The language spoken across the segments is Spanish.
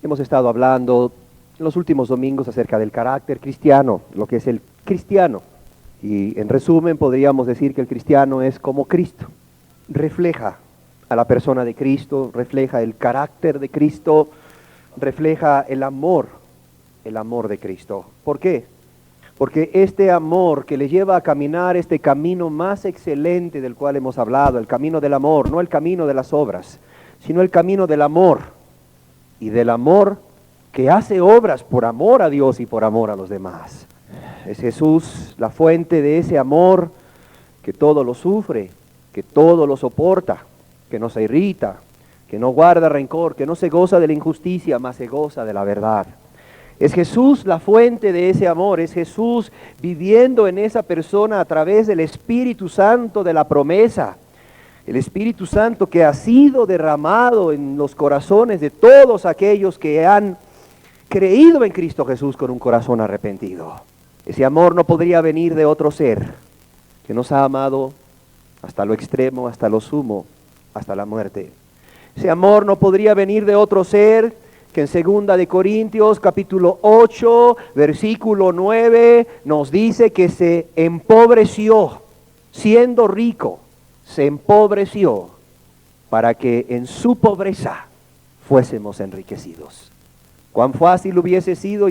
Hemos estado hablando en los últimos domingos acerca del carácter cristiano, lo que es el cristiano. Y en resumen podríamos decir que el cristiano es como Cristo. Refleja a la persona de Cristo, refleja el carácter de Cristo, refleja el amor de Cristo. ¿Por qué? Porque este amor que le lleva a caminar este camino más excelente del cual hemos hablado, el camino del amor, no el camino de las obras, sino el camino del amor, y del amor que hace obras por amor a Dios y por amor a los demás. Es Jesús la fuente de ese amor que todo lo sufre, que todo lo soporta, que no se irrita, que no guarda rencor, que no se goza de la injusticia, mas se goza de la verdad. Es Jesús la fuente de ese amor, es Jesús viviendo en esa persona a través del Espíritu Santo de la promesa. El Espíritu Santo que ha sido derramado en los corazones de todos aquellos que han creído en Cristo Jesús con un corazón arrepentido. Ese amor no podría venir de otro ser que nos ha amado hasta lo extremo, hasta lo sumo, hasta la muerte. Ese amor no podría venir de otro ser que en 2 de Corintios capítulo 8, versículo 9, nos dice que se empobreció, siendo rico, se empobreció para que en su pobreza fuésemos enriquecidos. Cuán fácil hubiese sido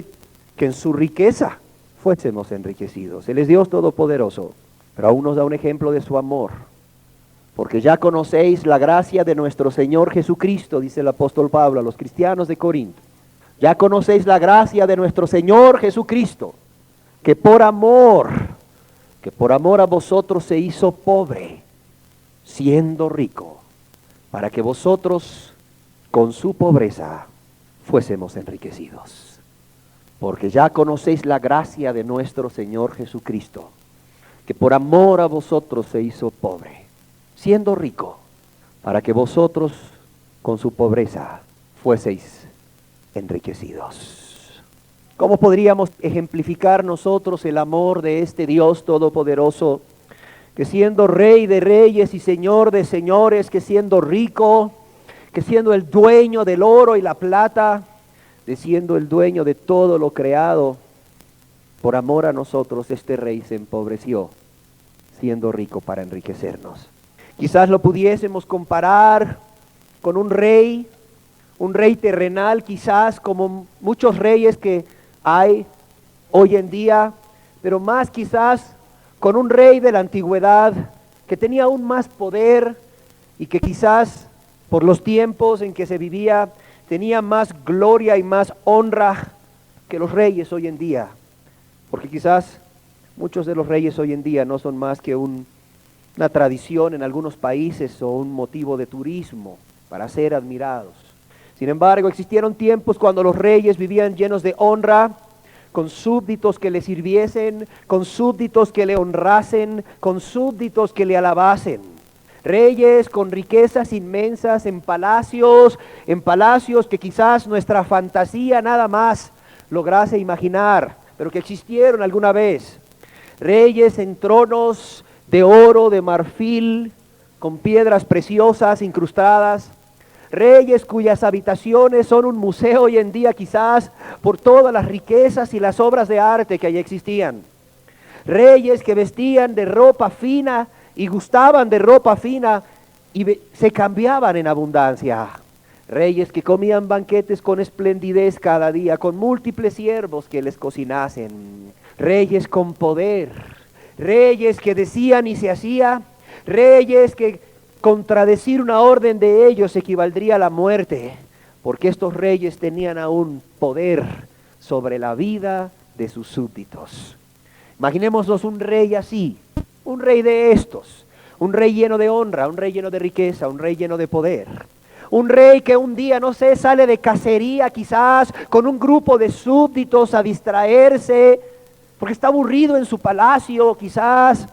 que en su riqueza fuésemos enriquecidos. Él es Dios Todopoderoso, pero aún nos da un ejemplo de su amor. Porque ya conocéis la gracia de nuestro Señor Jesucristo, dice el apóstol Pablo a los cristianos de Corinto. Ya conocéis la gracia de nuestro Señor Jesucristo, que por amor a vosotros se hizo pobre, siendo rico, para que vosotros con su pobreza fuésemos enriquecidos. Porque ya conocéis la gracia de nuestro Señor Jesucristo, que por amor a vosotros se hizo pobre, siendo rico, para que vosotros con su pobreza fueseis enriquecidos. ¿Cómo podríamos ejemplificar nosotros el amor de este Dios Todopoderoso, que siendo Rey de reyes y Señor de señores, que siendo rico, que siendo el dueño del oro y la plata, de siendo el dueño de todo lo creado, por amor a nosotros este Rey se empobreció, siendo rico para enriquecernos? Quizás lo pudiésemos comparar con un rey terrenal, quizás como muchos reyes que hay hoy en día, pero más quizás con un rey de la antigüedad que tenía aún más poder y que quizás por los tiempos en que se vivía tenía más gloria y más honra que los reyes hoy en día. Porque quizás muchos de los reyes hoy en día no son más que una tradición en algunos países o un motivo de turismo para ser admirados. Sin embargo, existieron tiempos cuando los reyes vivían llenos de honra, con súbditos que le sirviesen, con súbditos que le honrasen, con súbditos que le alabasen. Reyes con riquezas inmensas en palacios que quizás nuestra fantasía nada más lograse imaginar, pero que existieron alguna vez. Reyes en tronos de oro, de marfil, con piedras preciosas incrustadas. Reyes cuyas habitaciones son un museo hoy en día quizás por todas las riquezas y las obras de arte que allí existían. Reyes que vestían de ropa fina y gustaban de ropa fina y se cambiaban en abundancia. Reyes que comían banquetes con esplendidez cada día, con múltiples siervos que les cocinasen. Reyes con poder. Reyes que decían y se hacía, reyes que contradecir una orden de ellos equivaldría a la muerte, porque estos reyes tenían aún poder sobre la vida de sus súbditos. Imaginémonos un rey así, un rey de estos, un rey lleno de honra, un rey lleno de riqueza, un rey lleno de poder. Un rey que un día, no sé, sale de cacería quizás con un grupo de súbditos a distraerse, porque está aburrido en su palacio quizás,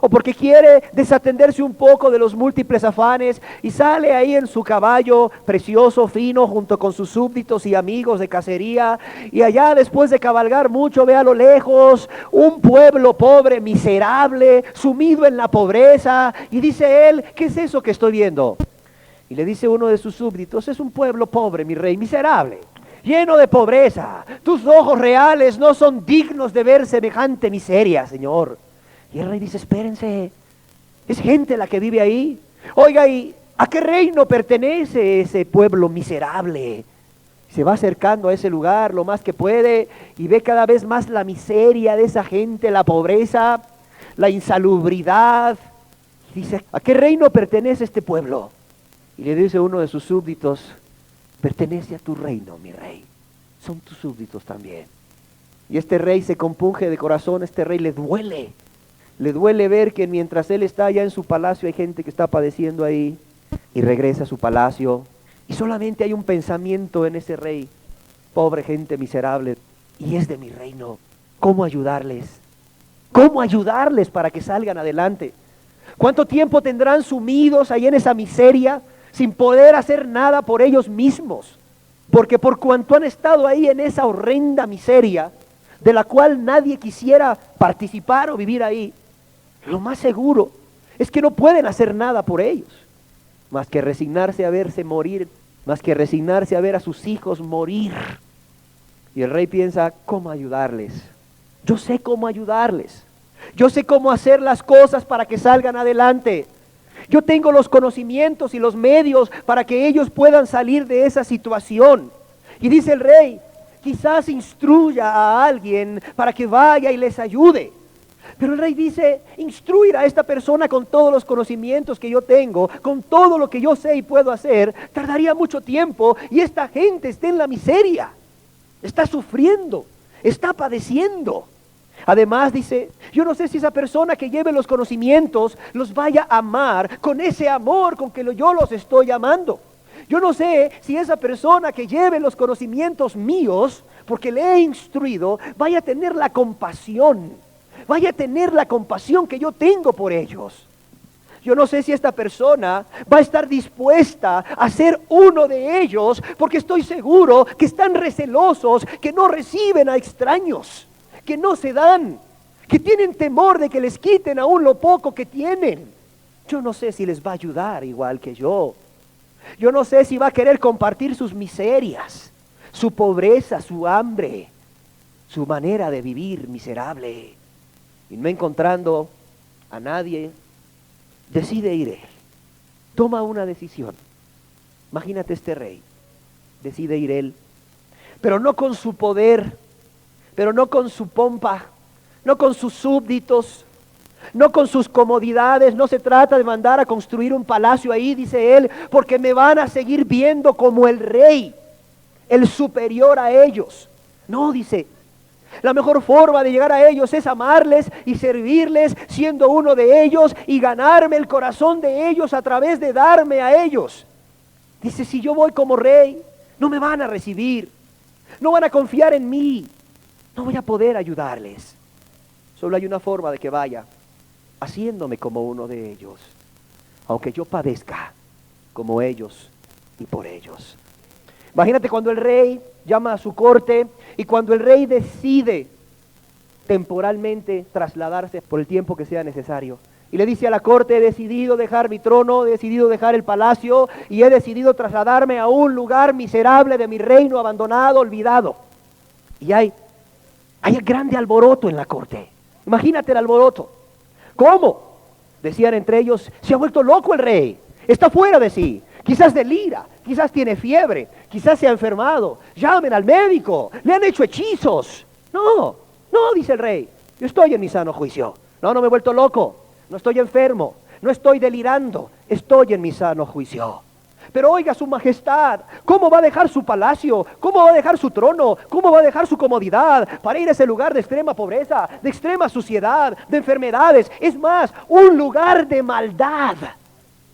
o porque quiere desatenderse un poco de los múltiples afanes y sale ahí en su caballo precioso, fino, junto con sus súbditos y amigos de cacería, y allá después de cabalgar mucho ve a lo lejos un pueblo pobre, miserable, sumido en la pobreza, y dice él, ¿qué es eso que estoy viendo? Y le dice uno de sus súbditos, es un pueblo pobre, mi rey, miserable. lleno de pobreza. Tus ojos reales no son dignos de ver semejante miseria, Señor. Y el rey dice, espérense, es gente la que vive ahí. Oiga, ¿y a qué reino pertenece ese pueblo miserable? Se va acercando a ese lugar lo más que puede y ve cada vez más la miseria de esa gente, la pobreza, la insalubridad. Y dice, ¿a qué reino pertenece este pueblo? Y le dice uno de sus súbditos, pertenece a tu reino, mi rey. Son tus súbditos también. Y este rey se compunge de corazón, este rey le duele ver que mientras él está allá en su palacio hay gente que está padeciendo ahí. Y regresa a su palacio y solamente hay un pensamiento en ese rey, pobre gente miserable, y es de mi reino. ¿Cómo ayudarles? ¿Cómo ayudarles para que salgan adelante? ¿Cuánto tiempo tendrán sumidos ahí en esa miseria sin poder hacer nada por ellos mismos? Porque por cuanto han estado ahí en esa horrenda miseria, de la cual nadie quisiera participar o vivir ahí, lo más seguro es que no pueden hacer nada por ellos, más que resignarse a verse morir, más que resignarse a ver a sus hijos morir. Y el rey piensa, ¿cómo ayudarles? Yo sé cómo ayudarles. Yo sé cómo hacer las cosas para que salgan adelante. Yo tengo los conocimientos y los medios para que ellos puedan salir de esa situación. Y dice el rey, quizás instruya a alguien para que vaya y les ayude. Pero el rey dice, instruir a esta persona con todos los conocimientos que yo tengo, con todo lo que yo sé y puedo hacer, tardaría mucho tiempo y esta gente está en la miseria, está sufriendo, está padeciendo. Además dice, yo no sé si esa persona que lleve los conocimientos los vaya a amar con ese amor con que yo los estoy amando. Yo no sé si esa persona que lleve los conocimientos míos, porque le he instruido, vaya a tener la compasión. Vaya a tener la compasión que yo tengo por ellos. Yo no sé si esta persona va a estar dispuesta a ser uno de ellos, porque estoy seguro que están recelosos, que no reciben a extraños, que no se dan, que tienen temor de que les quiten aún lo poco que tienen. Yo no sé si les va a ayudar igual que yo. Yo no sé si va a querer compartir sus miserias, su pobreza, su hambre, su manera de vivir miserable. Y no encontrando a nadie, decide ir él. Toma una decisión. Imagínate este rey. Decide ir él. Pero no con su poder, pero no con su pompa, no con sus súbditos, no con sus comodidades. No se trata de mandar a construir un palacio ahí, dice él, porque me van a seguir viendo como el rey, el superior a ellos. No, dice, la mejor forma de llegar a ellos es amarles y servirles siendo uno de ellos y ganarme el corazón de ellos a través de darme a ellos. Dice, si yo voy como rey, no me van a recibir, no van a confiar en mí, no voy a poder ayudarles. Solo hay una forma de que vaya, haciéndome como uno de ellos, aunque yo padezca como ellos y por ellos. Imagínate cuando el rey llama a su corte y cuando el rey decide temporalmente trasladarse por el tiempo que sea necesario. Y le dice a la corte, he decidido dejar mi trono, he decidido dejar el palacio y he decidido trasladarme a un lugar miserable de mi reino abandonado, olvidado. Y hay grande alboroto en la corte. Imagínate el alboroto. ¿Cómo? Decían entre ellos, se ha vuelto loco el rey, está fuera de sí. Quizás delira, quizás tiene fiebre, quizás se ha enfermado. Llamen al médico, le han hecho hechizos. No, dice el rey, yo estoy en mi sano juicio. No me he vuelto loco, no estoy enfermo, no estoy delirando, estoy en mi sano juicio. Pero oiga su majestad, ¿cómo va a dejar su palacio? ¿Cómo va a dejar su trono? ¿Cómo va a dejar su comodidad para ir a ese lugar de extrema pobreza, de extrema suciedad, de enfermedades? Es más, un lugar de maldad.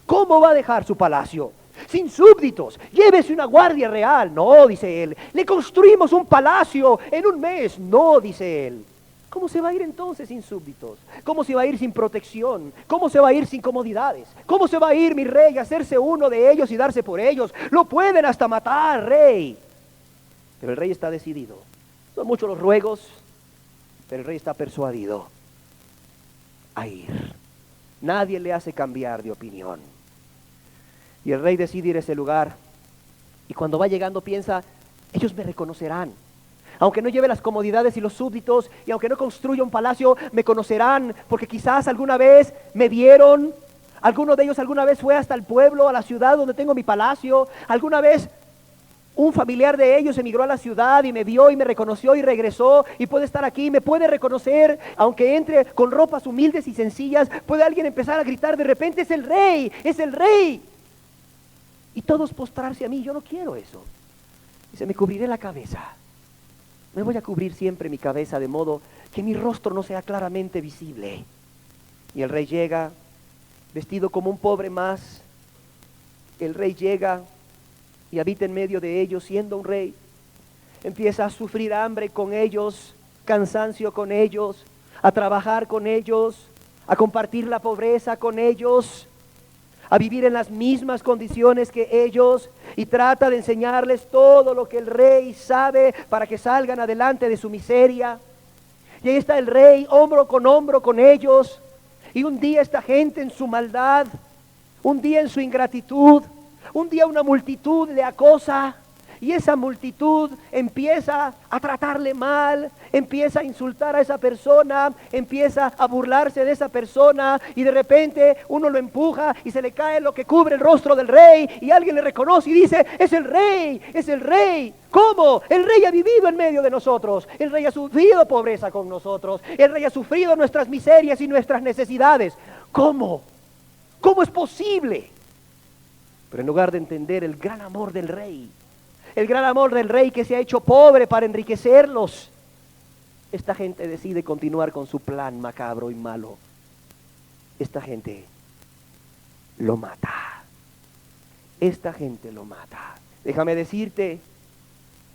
¿Cómo va a dejar su palacio? Sin súbditos, llévese una guardia real. No, dice él, le construimos un palacio en un mes. No, dice él. ¿Cómo se va a ir entonces sin súbditos? ¿Cómo se va a ir sin protección? ¿Cómo se va a ir sin comodidades? ¿Cómo se va a ir mi rey a hacerse uno de ellos y darse por ellos? Lo pueden hasta matar, rey. Pero el rey está decidido. Son muchos los ruegos, pero el rey está persuadido a ir. Nadie le hace cambiar de opinión. Y el rey decide ir a ese lugar. Y cuando va llegando piensa, ellos me reconocerán. Aunque no lleve las comodidades y los súbditos, y aunque no construya un palacio, me conocerán, porque quizás alguna vez me vieron. Alguno de ellos alguna vez fue hasta el pueblo, a la ciudad donde tengo mi palacio. Alguna vez un familiar de ellos emigró a la ciudad y me vio y me reconoció y regresó y puede estar aquí, me puede reconocer, aunque entre con ropas humildes y sencillas. Puede alguien empezar a gritar de repente: es el rey, es el rey. Y todos postrarse a mí. Yo no quiero eso. Dice: me cubriré la cabeza. Me voy a cubrir siempre mi cabeza de modo que mi rostro no sea claramente visible. Y el rey llega vestido como un pobre más. El rey llega y habita en medio de ellos siendo un rey. Empieza a sufrir hambre con ellos, cansancio con ellos, a trabajar con ellos, a compartir la pobreza con ellos, a vivir en las mismas condiciones que ellos, y trata de enseñarles todo lo que el rey sabe para que salgan adelante de su miseria. Y ahí está el rey hombro con ellos, y un día esta gente en su maldad, un día en su ingratitud, un día una multitud le acosa, y esa multitud empieza a tratarle mal, empieza a insultar a esa persona, empieza a burlarse de esa persona, y de repente uno lo empuja y se le cae lo que cubre el rostro del rey, y alguien le reconoce y dice: es el rey, es el rey. ¿Cómo? El rey ha vivido en medio de nosotros, el rey ha sufrido pobreza con nosotros, el rey ha sufrido nuestras miserias y nuestras necesidades. ¿Cómo? ¿Cómo es posible? Pero en lugar de entender el gran amor del rey, el gran amor del rey que se ha hecho pobre para enriquecerlos, esta gente decide continuar con su plan macabro y malo. Esta gente lo mata. Esta gente lo mata. Déjame decirte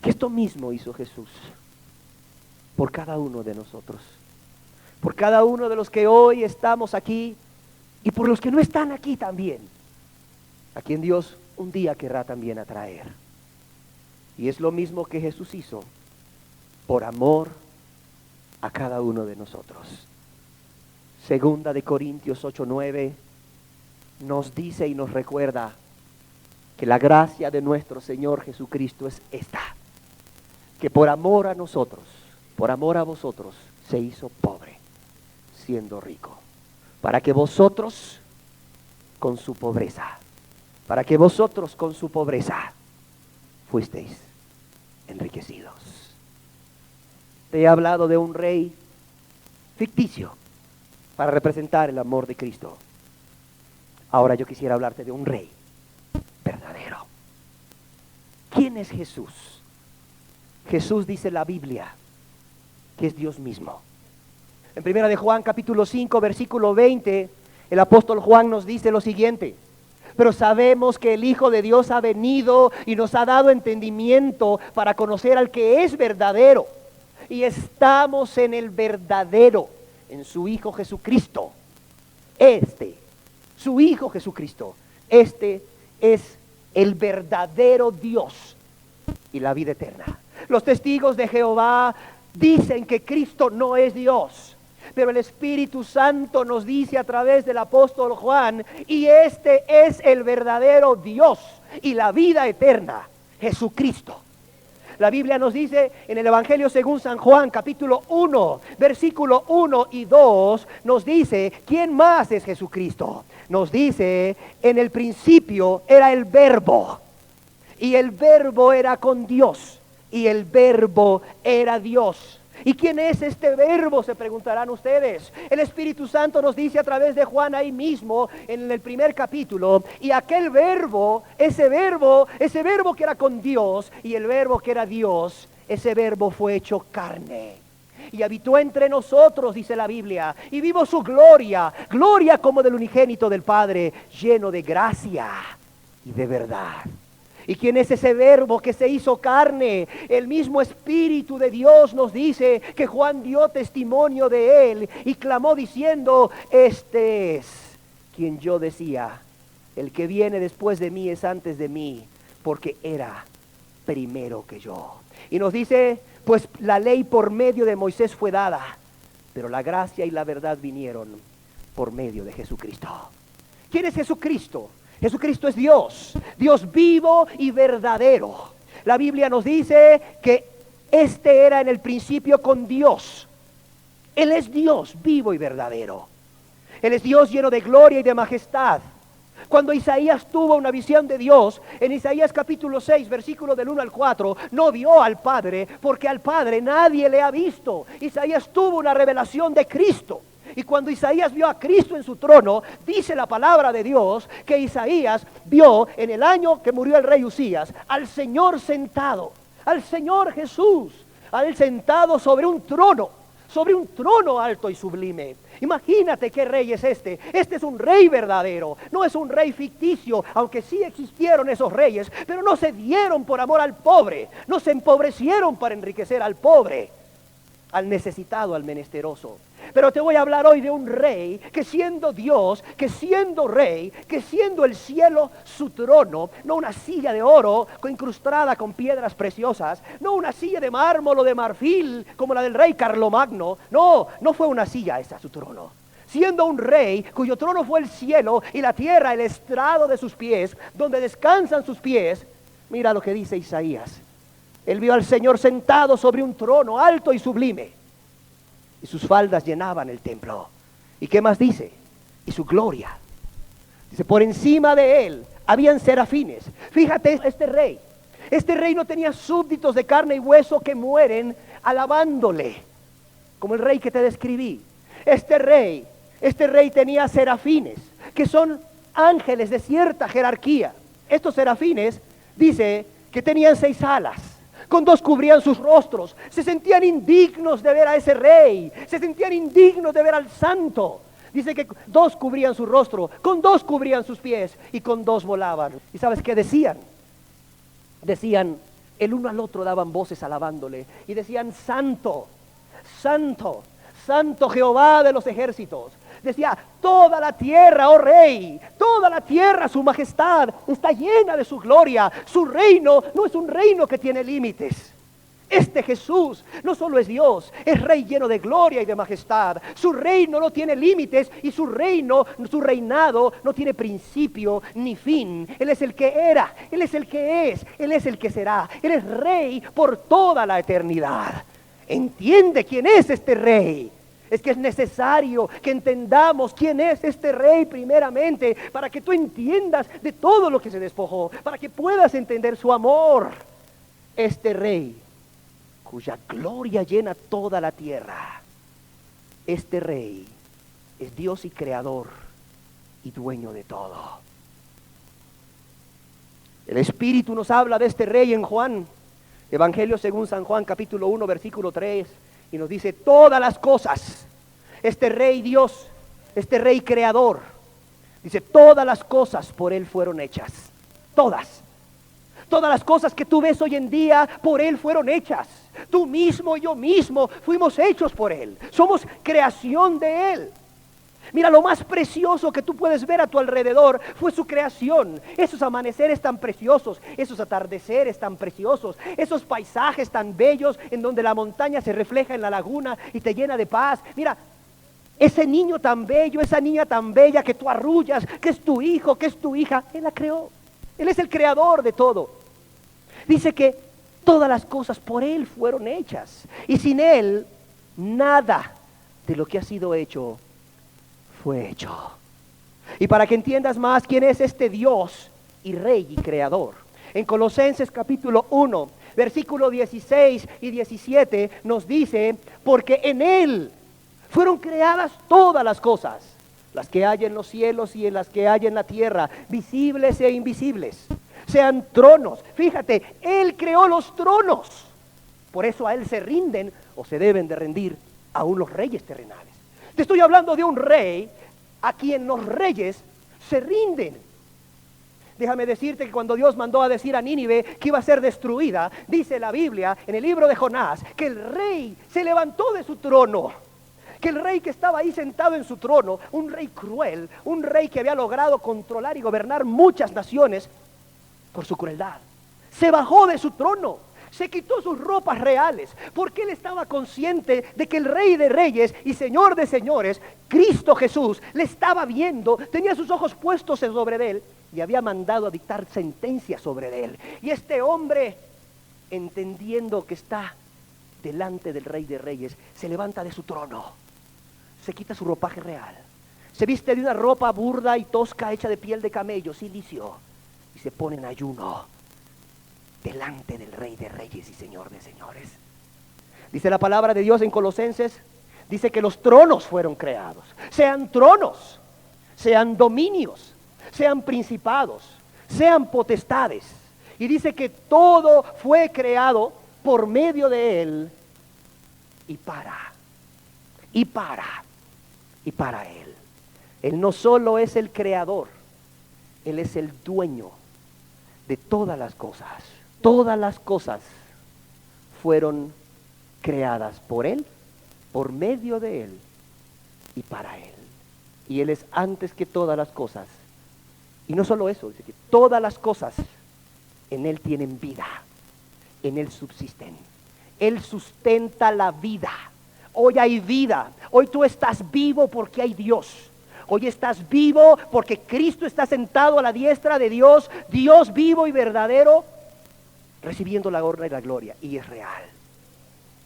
que esto mismo hizo Jesús por cada uno de nosotros, por cada uno de los que hoy estamos aquí y por los que no están aquí también, a quien Dios un día querrá también atraer. Y es lo mismo que Jesús hizo por amor a cada uno de nosotros. Segunda de Corintios 8:9 nos dice y nos recuerda que la gracia de nuestro Señor Jesucristo es esta: que por amor a nosotros, por amor a vosotros, se hizo pobre, siendo rico, para que vosotros con su pobreza, fuisteis enriquecidos. Te he hablado de un rey ficticio para representar el amor de Cristo. Ahora yo quisiera hablarte de un rey verdadero. ¿Quién es Jesús? Jesús, dice la Biblia, que es Dios mismo. En primera de Juan capítulo 5 versículo 20, el apóstol Juan nos dice lo siguiente: pero sabemos que el Hijo de Dios ha venido y nos ha dado entendimiento para conocer al que es verdadero. Y estamos en el verdadero, en su Hijo Jesucristo. Su Hijo Jesucristo. Este es el verdadero Dios y la vida eterna. Los testigos de Jehová dicen que Cristo no es Dios, pero el Espíritu Santo nos dice a través del apóstol Juan: y este es el verdadero Dios y la vida eterna, Jesucristo. La Biblia nos dice en el Evangelio según San Juan, capítulo 1, versículo 1 y 2, nos dice quién más es Jesucristo. Nos dice: en el principio era el Verbo, y el Verbo era con Dios, y el Verbo era Dios. ¿Y quién es este Verbo?, se preguntarán ustedes. El Espíritu Santo nos dice a través de Juan ahí mismo, en el primer capítulo: y aquel Verbo, ese verbo que era con Dios, y el Verbo que era Dios, ese Verbo fue hecho carne y habitó entre nosotros, dice la Biblia, y vimos su gloria, gloria como del unigénito del Padre, lleno de gracia y de verdad. ¿Y quién es ese Verbo que se hizo carne? El mismo Espíritu de Dios nos dice que Juan dio testimonio de él y clamó diciendo: este es quien yo decía, el que viene después de mí es antes de mí, porque era primero que yo. Y nos dice: pues la ley por medio de Moisés fue dada, pero la gracia y la verdad vinieron por medio de Jesucristo. ¿Quién es Jesucristo? Jesucristo es Dios, Dios vivo y verdadero. La Biblia nos dice que este era en el principio con Dios. Él es Dios vivo y verdadero. Él es Dios lleno de gloria y de majestad. Cuando Isaías tuvo una visión de Dios, en Isaías capítulo 6, versículo del 1 al 4, no vio al Padre, porque al Padre nadie le ha visto. Isaías tuvo una revelación de Cristo. Y cuando Isaías vio a Cristo en su trono, dice la palabra de Dios que Isaías vio en el año que murió el rey Usías al Señor sentado, al Señor Jesús, a él sentado sobre un trono alto y sublime. Imagínate qué rey es este. Este es un rey verdadero, no es un rey ficticio, aunque sí existieron esos reyes, pero no se dieron por amor al pobre, no se empobrecieron para enriquecer al pobre, al necesitado, al menesteroso. Pero te voy a hablar hoy de un rey que siendo Dios, que siendo rey, que siendo el cielo su trono, no una silla de oro incrustada con piedras preciosas, no una silla de mármol o de marfil como la del rey Carlomagno, no fue una silla esa su trono. Siendo un rey cuyo trono fue el cielo y la tierra el estrado de sus pies, donde descansan sus pies, mira lo que dice Isaías. Él vio al Señor sentado sobre un trono alto y sublime, y sus faldas llenaban el templo. ¿Y qué más dice? Y su gloria. Dice, por encima de él habían serafines. Fíjate, este rey no tenía súbditos de carne y hueso que mueren alabándole, como el rey que te describí. Este rey tenía serafines, que son ángeles de cierta jerarquía. Estos serafines, dice, que tenían 6 alas. Con 2 cubrían sus rostros. Se sentían indignos de ver a ese rey. Se sentían indignos de ver al santo. Dice que 2 cubrían su rostro, con 2 cubrían sus pies y con 2 volaban. ¿Y sabes qué decían? Decían, el uno al otro daban voces alabándole. Y decían, santo, santo, santo Jehová de los ejércitos. Decía, toda la tierra, oh rey, toda la tierra, su majestad, está llena de su gloria. Su reino no es un reino que tiene límites. Este Jesús no solo es Dios, es rey lleno de gloria y de majestad. Su reino no tiene límites y su reinado no tiene principio ni fin. Él es el que era, Él es el que es, Él es el que será. Él es rey por toda la eternidad. ¿Entiende quién es este rey? Es que es necesario que entendamos quién es este rey primeramente, para que tú entiendas de todo lo que se despojó, para que puedas entender su amor. Este rey, cuya gloria llena toda la tierra, este rey es Dios y creador y dueño de todo. El Espíritu nos habla de este rey en Juan, Evangelio según San Juan, capítulo 1, versículo 3, y nos dice, todas las cosas, este rey Dios, este rey creador, dice, todas las cosas por él fueron hechas. Todas las cosas que tú ves hoy en día por él fueron hechas. Tú mismo y yo mismo fuimos hechos por él. Somos creación de él. Mira, lo más precioso que tú puedes ver a tu alrededor fue su creación. Esos amaneceres tan preciosos, esos atardeceres tan preciosos, esos paisajes tan bellos en donde la montaña se refleja en la laguna y te llena de paz. Mira, ese niño tan bello, esa niña tan bella que tú arrullas, que es tu hijo, que es tu hija, él la creó. Él es el creador de todo. Dice que todas las cosas por él fueron hechas. Y sin él, nada de lo que ha sido hecho fue hecho. Y para que entiendas más quién es este Dios y Rey y Creador, en Colosenses capítulo 1, versículo 16 y 17 nos dice, porque en Él fueron creadas todas las cosas, las que hay en los cielos y en las que hay en la tierra, visibles e invisibles, sean tronos. Fíjate, Él creó los tronos. Por eso a Él se rinden o se deben de rendir aún los reyes terrenales. Te estoy hablando de un rey a quien los reyes se rinden. Déjame decirte que cuando Dios mandó a decir a Nínive que iba a ser destruida, dice la Biblia en el libro de Jonás que el rey se levantó de su trono. Que el rey que estaba ahí sentado en su trono, un rey cruel, un rey que había logrado controlar y gobernar muchas naciones por su crueldad, se bajó de su trono. Se quitó sus ropas reales, porque él estaba consciente de que el Rey de Reyes y Señor de Señores, Cristo Jesús, le estaba viendo, tenía sus ojos puestos sobre él y había mandado a dictar sentencia sobre él. Y este hombre entendiendo que está delante del Rey de Reyes, se levanta de su trono, se quita su ropaje real, se viste de una ropa burda y tosca hecha de piel de camello, silicio, y se pone en ayuno delante del Rey de Reyes y Señor de Señores. Dice la palabra de Dios en Colosenses, dice que los tronos fueron creados, sean tronos, sean dominios, sean principados, sean potestades. Y dice que todo fue creado por medio de Él y para Él. Él no solo es el creador, Él es el dueño de todas las cosas. Todas las cosas fueron creadas por Él, por medio de Él y para Él. Y Él es antes que todas las cosas. Y no solo eso, dice que todas las cosas en Él tienen vida, en Él subsisten. Él sustenta la vida. Hoy hay vida. Hoy tú estás vivo porque hay Dios. Hoy estás vivo porque Cristo está sentado a la diestra de Dios, Dios vivo y verdadero, recibiendo la honra y la gloria. Y es real.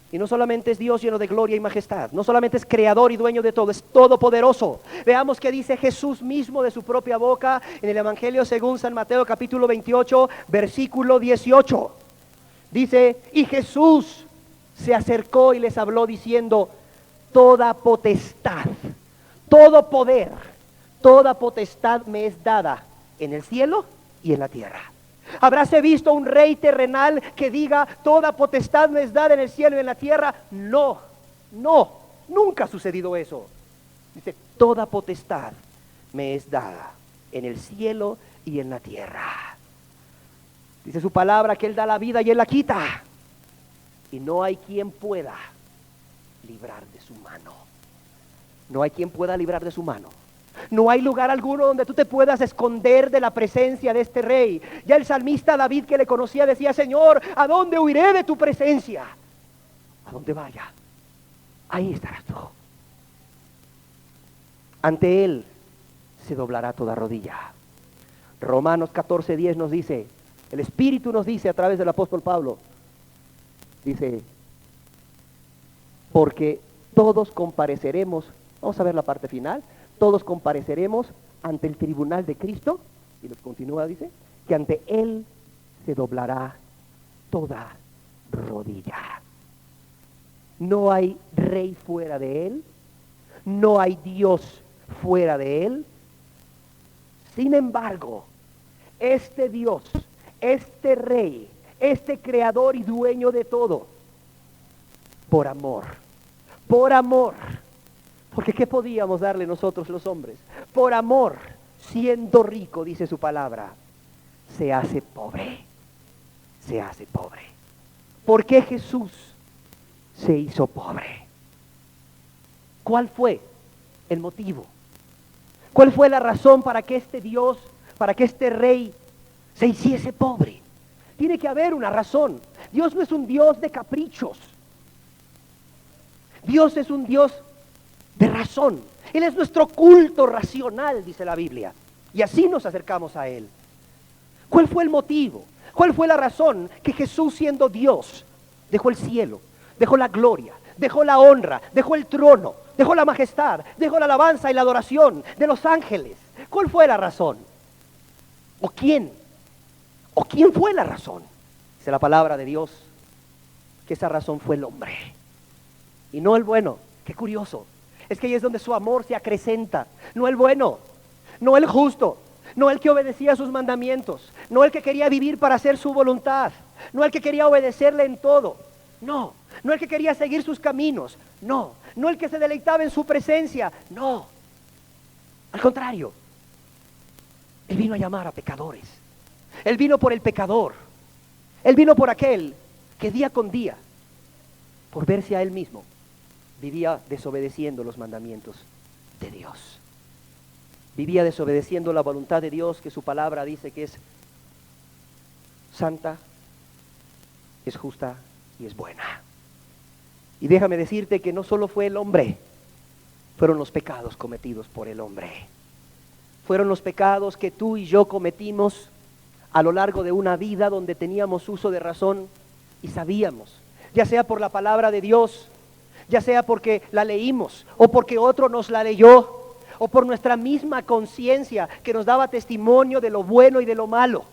Y no solamente es Dios lleno de gloria y majestad, no solamente es creador y dueño de todo, es todopoderoso. Veamos qué dice Jesús mismo de su propia boca en el Evangelio según San Mateo capítulo 28, versículo 18. Dice, y Jesús se acercó y les habló diciendo, toda potestad, todo poder, toda potestad me es dada en el cielo y en la tierra. ¿Habráse visto un rey terrenal que diga, toda potestad me es dada en el cielo y en la tierra? No, nunca ha sucedido eso. Dice, toda potestad me es dada en el cielo y en la tierra. Dice su palabra que Él da la vida y Él la quita. Y no hay quien pueda librar de su mano. No hay quien pueda librar de su mano. No hay lugar alguno donde tú te puedas esconder de la presencia de este rey. Ya el salmista David, que le conocía, decía, Señor, ¿a dónde huiré de tu presencia? A donde vaya, ahí estarás tú. Ante Él se doblará toda rodilla. Romanos 14:10 nos dice, el Espíritu nos dice a través del apóstol Pablo, dice, porque todos compareceremos, vamos a ver la parte final, todos compareceremos ante el tribunal de Cristo, y nos continúa, dice, que ante Él se doblará toda rodilla. No hay rey fuera de Él, no hay Dios fuera de Él. Sin embargo, este Dios, este rey, este creador y dueño de todo, por amor, porque ¿qué podíamos darle nosotros los hombres? Por amor, siendo rico, dice su palabra, se hace pobre. Se hace pobre. ¿Por qué Jesús se hizo pobre? ¿Cuál fue el motivo? ¿Cuál fue la razón para que este Dios, para que este rey se hiciese pobre? Tiene que haber una razón. Dios no es un Dios de caprichos. Dios es un Dios de razón. Él es nuestro culto racional, dice la Biblia. Y así nos acercamos a Él. ¿Cuál fue el motivo? ¿Cuál fue la razón que Jesús, siendo Dios, dejó el cielo, dejó la gloria, dejó la honra, dejó el trono, dejó la majestad, dejó la alabanza y la adoración de los ángeles? ¿Cuál fue la razón? ¿O quién fue la razón? Dice la palabra de Dios que esa razón fue el hombre y no el bueno. Qué curioso. Es que ahí es donde su amor se acrecenta. No el bueno, no el justo, no el que obedecía sus mandamientos, no el que quería vivir para hacer su voluntad, no el que quería obedecerle en todo, no el que quería seguir sus caminos, no el que se deleitaba en su presencia, no. Al contrario, Él vino a llamar a pecadores. Él vino por el pecador. Él vino por aquel que día con día, por verse a Él mismo, vivía desobedeciendo los mandamientos de Dios. Vivía desobedeciendo la voluntad de Dios, que su palabra dice que es santa, es justa y es buena. Y déjame decirte que no solo fue el hombre, fueron los pecados cometidos por el hombre. Fueron los pecados que tú y yo cometimos a lo largo de una vida donde teníamos uso de razón, y sabíamos, ya sea por la palabra de Dios, ya sea porque la leímos o porque otro nos la leyó, o por nuestra misma conciencia que nos daba testimonio de lo bueno y de lo malo,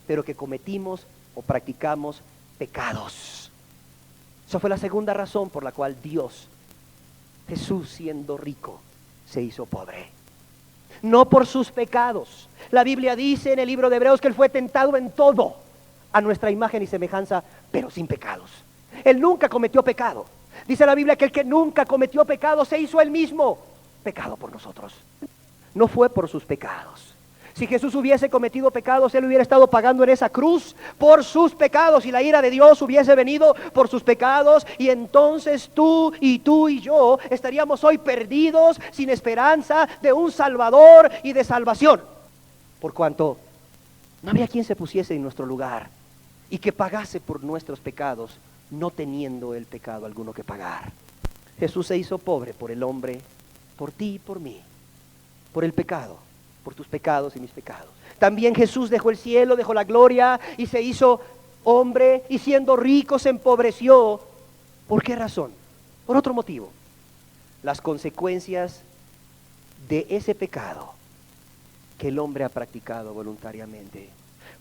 pero que cometimos o practicamos pecados. Esa fue la segunda razón por la cual Dios, Jesús siendo rico, se hizo pobre. No por sus pecados. La Biblia dice en el libro de Hebreos que Él fue tentado en todo, a nuestra imagen y semejanza, pero sin pecados. Él nunca cometió pecado. Dice la Biblia que el que nunca cometió pecado se hizo Él mismo pecado por nosotros. No fue por sus pecados. Si Jesús hubiese cometido pecados, Él hubiera estado pagando en esa cruz por sus pecados, y la ira de Dios hubiese venido por sus pecados, y entonces tú y yo estaríamos hoy perdidos, sin esperanza de un Salvador y de salvación, por cuanto no había quien se pusiese en nuestro lugar y que pagase por nuestros pecados, no teniendo el pecado alguno que pagar. Jesús se hizo pobre por el hombre, por ti y por mí, por el pecado, por tus pecados y mis pecados. También Jesús dejó el cielo, dejó la gloria y se hizo hombre, y siendo rico se empobreció. ¿Por qué razón? Por otro motivo. Las consecuencias de ese pecado que el hombre ha practicado voluntariamente.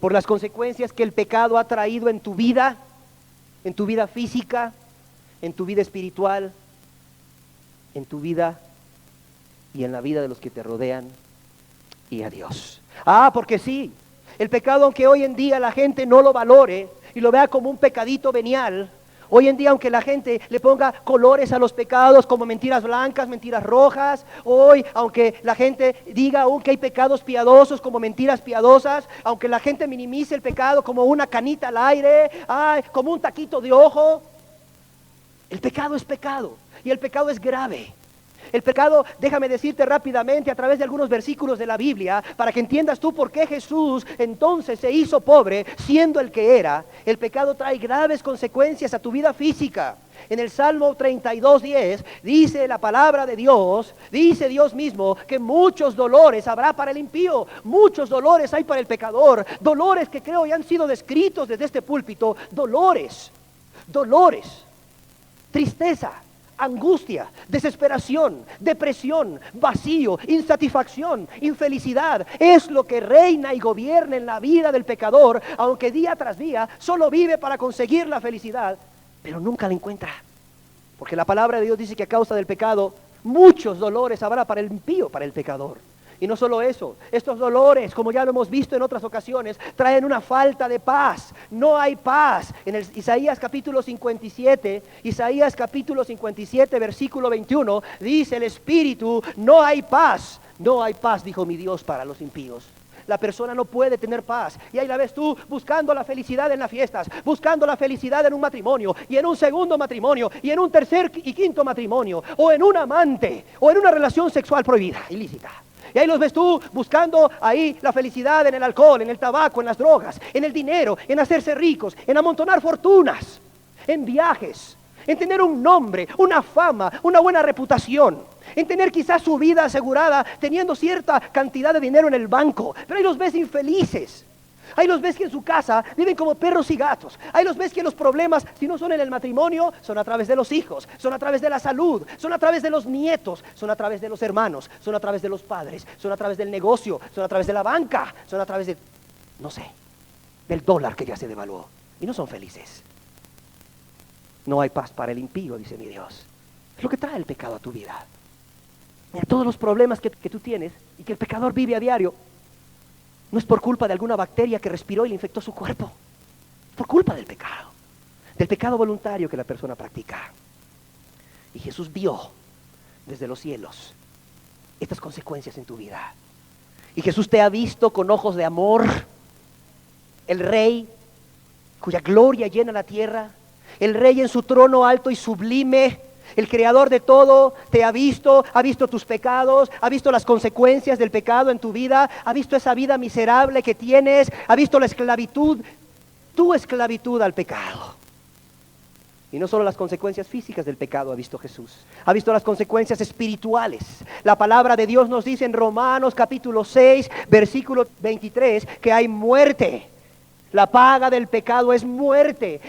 Por las consecuencias que el pecado ha traído en tu vida física, en tu vida espiritual, en tu vida y en la vida de los que te rodean, y a Dios. Porque sí, el pecado, aunque hoy en día la gente no lo valore y lo vea como un pecadito venial, hoy en día, aunque la gente le ponga colores a los pecados como mentiras blancas, mentiras rojas, hoy, aunque la gente diga aún que hay pecados piadosos como mentiras piadosas, aunque la gente minimice el pecado como una canita al aire, como un taquito de ojo, el pecado es pecado y el pecado es grave. El pecado, déjame decirte rápidamente a través de algunos versículos de la Biblia, para que entiendas tú por qué Jesús entonces se hizo pobre siendo el que era. El pecado trae graves consecuencias a tu vida física. En el Salmo 32:10 dice la palabra de Dios, dice Dios mismo, que muchos dolores habrá para el impío, muchos dolores hay para el pecador, dolores que creo ya han sido descritos desde este púlpito, dolores, tristeza, angustia, desesperación, depresión, vacío, insatisfacción, infelicidad. Es lo que reina y gobierna en la vida del pecador, aunque día tras día solo vive para conseguir la felicidad, pero nunca la encuentra. Porque la palabra de Dios dice que a causa del pecado, muchos dolores habrá para el impío, para el pecador. Y no solo eso, estos dolores, como ya lo hemos visto en otras ocasiones, traen una falta de paz. No hay paz. En el Isaías capítulo 57, versículo 21, dice el Espíritu, no hay paz, dijo mi Dios, para los impíos. La persona no puede tener paz, y ahí la ves tú buscando la felicidad en las fiestas, buscando la felicidad en un matrimonio, y en un segundo matrimonio, y en un tercer y quinto matrimonio, o en un amante, o en una relación sexual prohibida, ilícita. Y ahí los ves tú buscando ahí la felicidad en el alcohol, en el tabaco, en las drogas, en el dinero, en hacerse ricos, en amontonar fortunas, en viajes, en tener un nombre, una fama, una buena reputación, en tener quizás su vida asegurada, teniendo cierta cantidad de dinero en el banco. Pero ahí los ves infelices. Ahí los ves que en su casa viven como perros y gatos. Ahí los ves que los problemas, si no son en el matrimonio, son a través de los hijos, son a través de la salud, son a través de los nietos, son a través de los hermanos, son a través de los padres, son a través del negocio, son a través de la banca, son a través de, no sé, del dólar que ya se devaluó. Y no son felices. No hay paz para el impío, dice mi Dios. Es lo que trae el pecado a tu vida. Mira, todos los problemas que tú tienes y que el pecador vive a diario, no es por culpa de alguna bacteria que respiró y le infectó su cuerpo. Es por culpa del pecado voluntario que la persona practica. Y Jesús vio desde los cielos estas consecuencias en tu vida. Y Jesús te ha visto con ojos de amor. El Rey cuya gloria llena la tierra, el Rey en su trono alto y sublime, el creador de todo, te ha visto tus pecados, ha visto las consecuencias del pecado en tu vida, ha visto esa vida miserable que tienes, ha visto la esclavitud, tu esclavitud al pecado. Y no solo las consecuencias físicas del pecado ha visto Jesús, ha visto las consecuencias espirituales. La palabra de Dios nos dice en Romanos capítulo 6, versículo 23, que hay muerte. La paga del pecado es muerte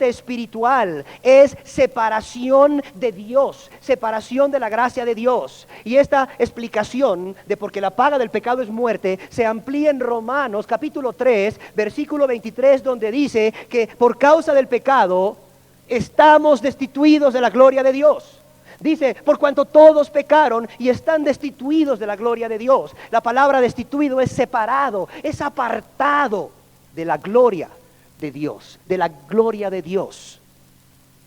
espiritual, es separación de Dios, separación de la gracia de Dios. Y esta explicación de por qué la paga del pecado es muerte se amplía en Romanos capítulo 3, versículo 23, donde dice que por causa del pecado estamos destituidos de la gloria de Dios. Dice, por cuanto todos pecaron y están destituidos de la gloria de Dios. La palabra destituido es separado, es apartado de la gloria de Dios, de la gloria de Dios.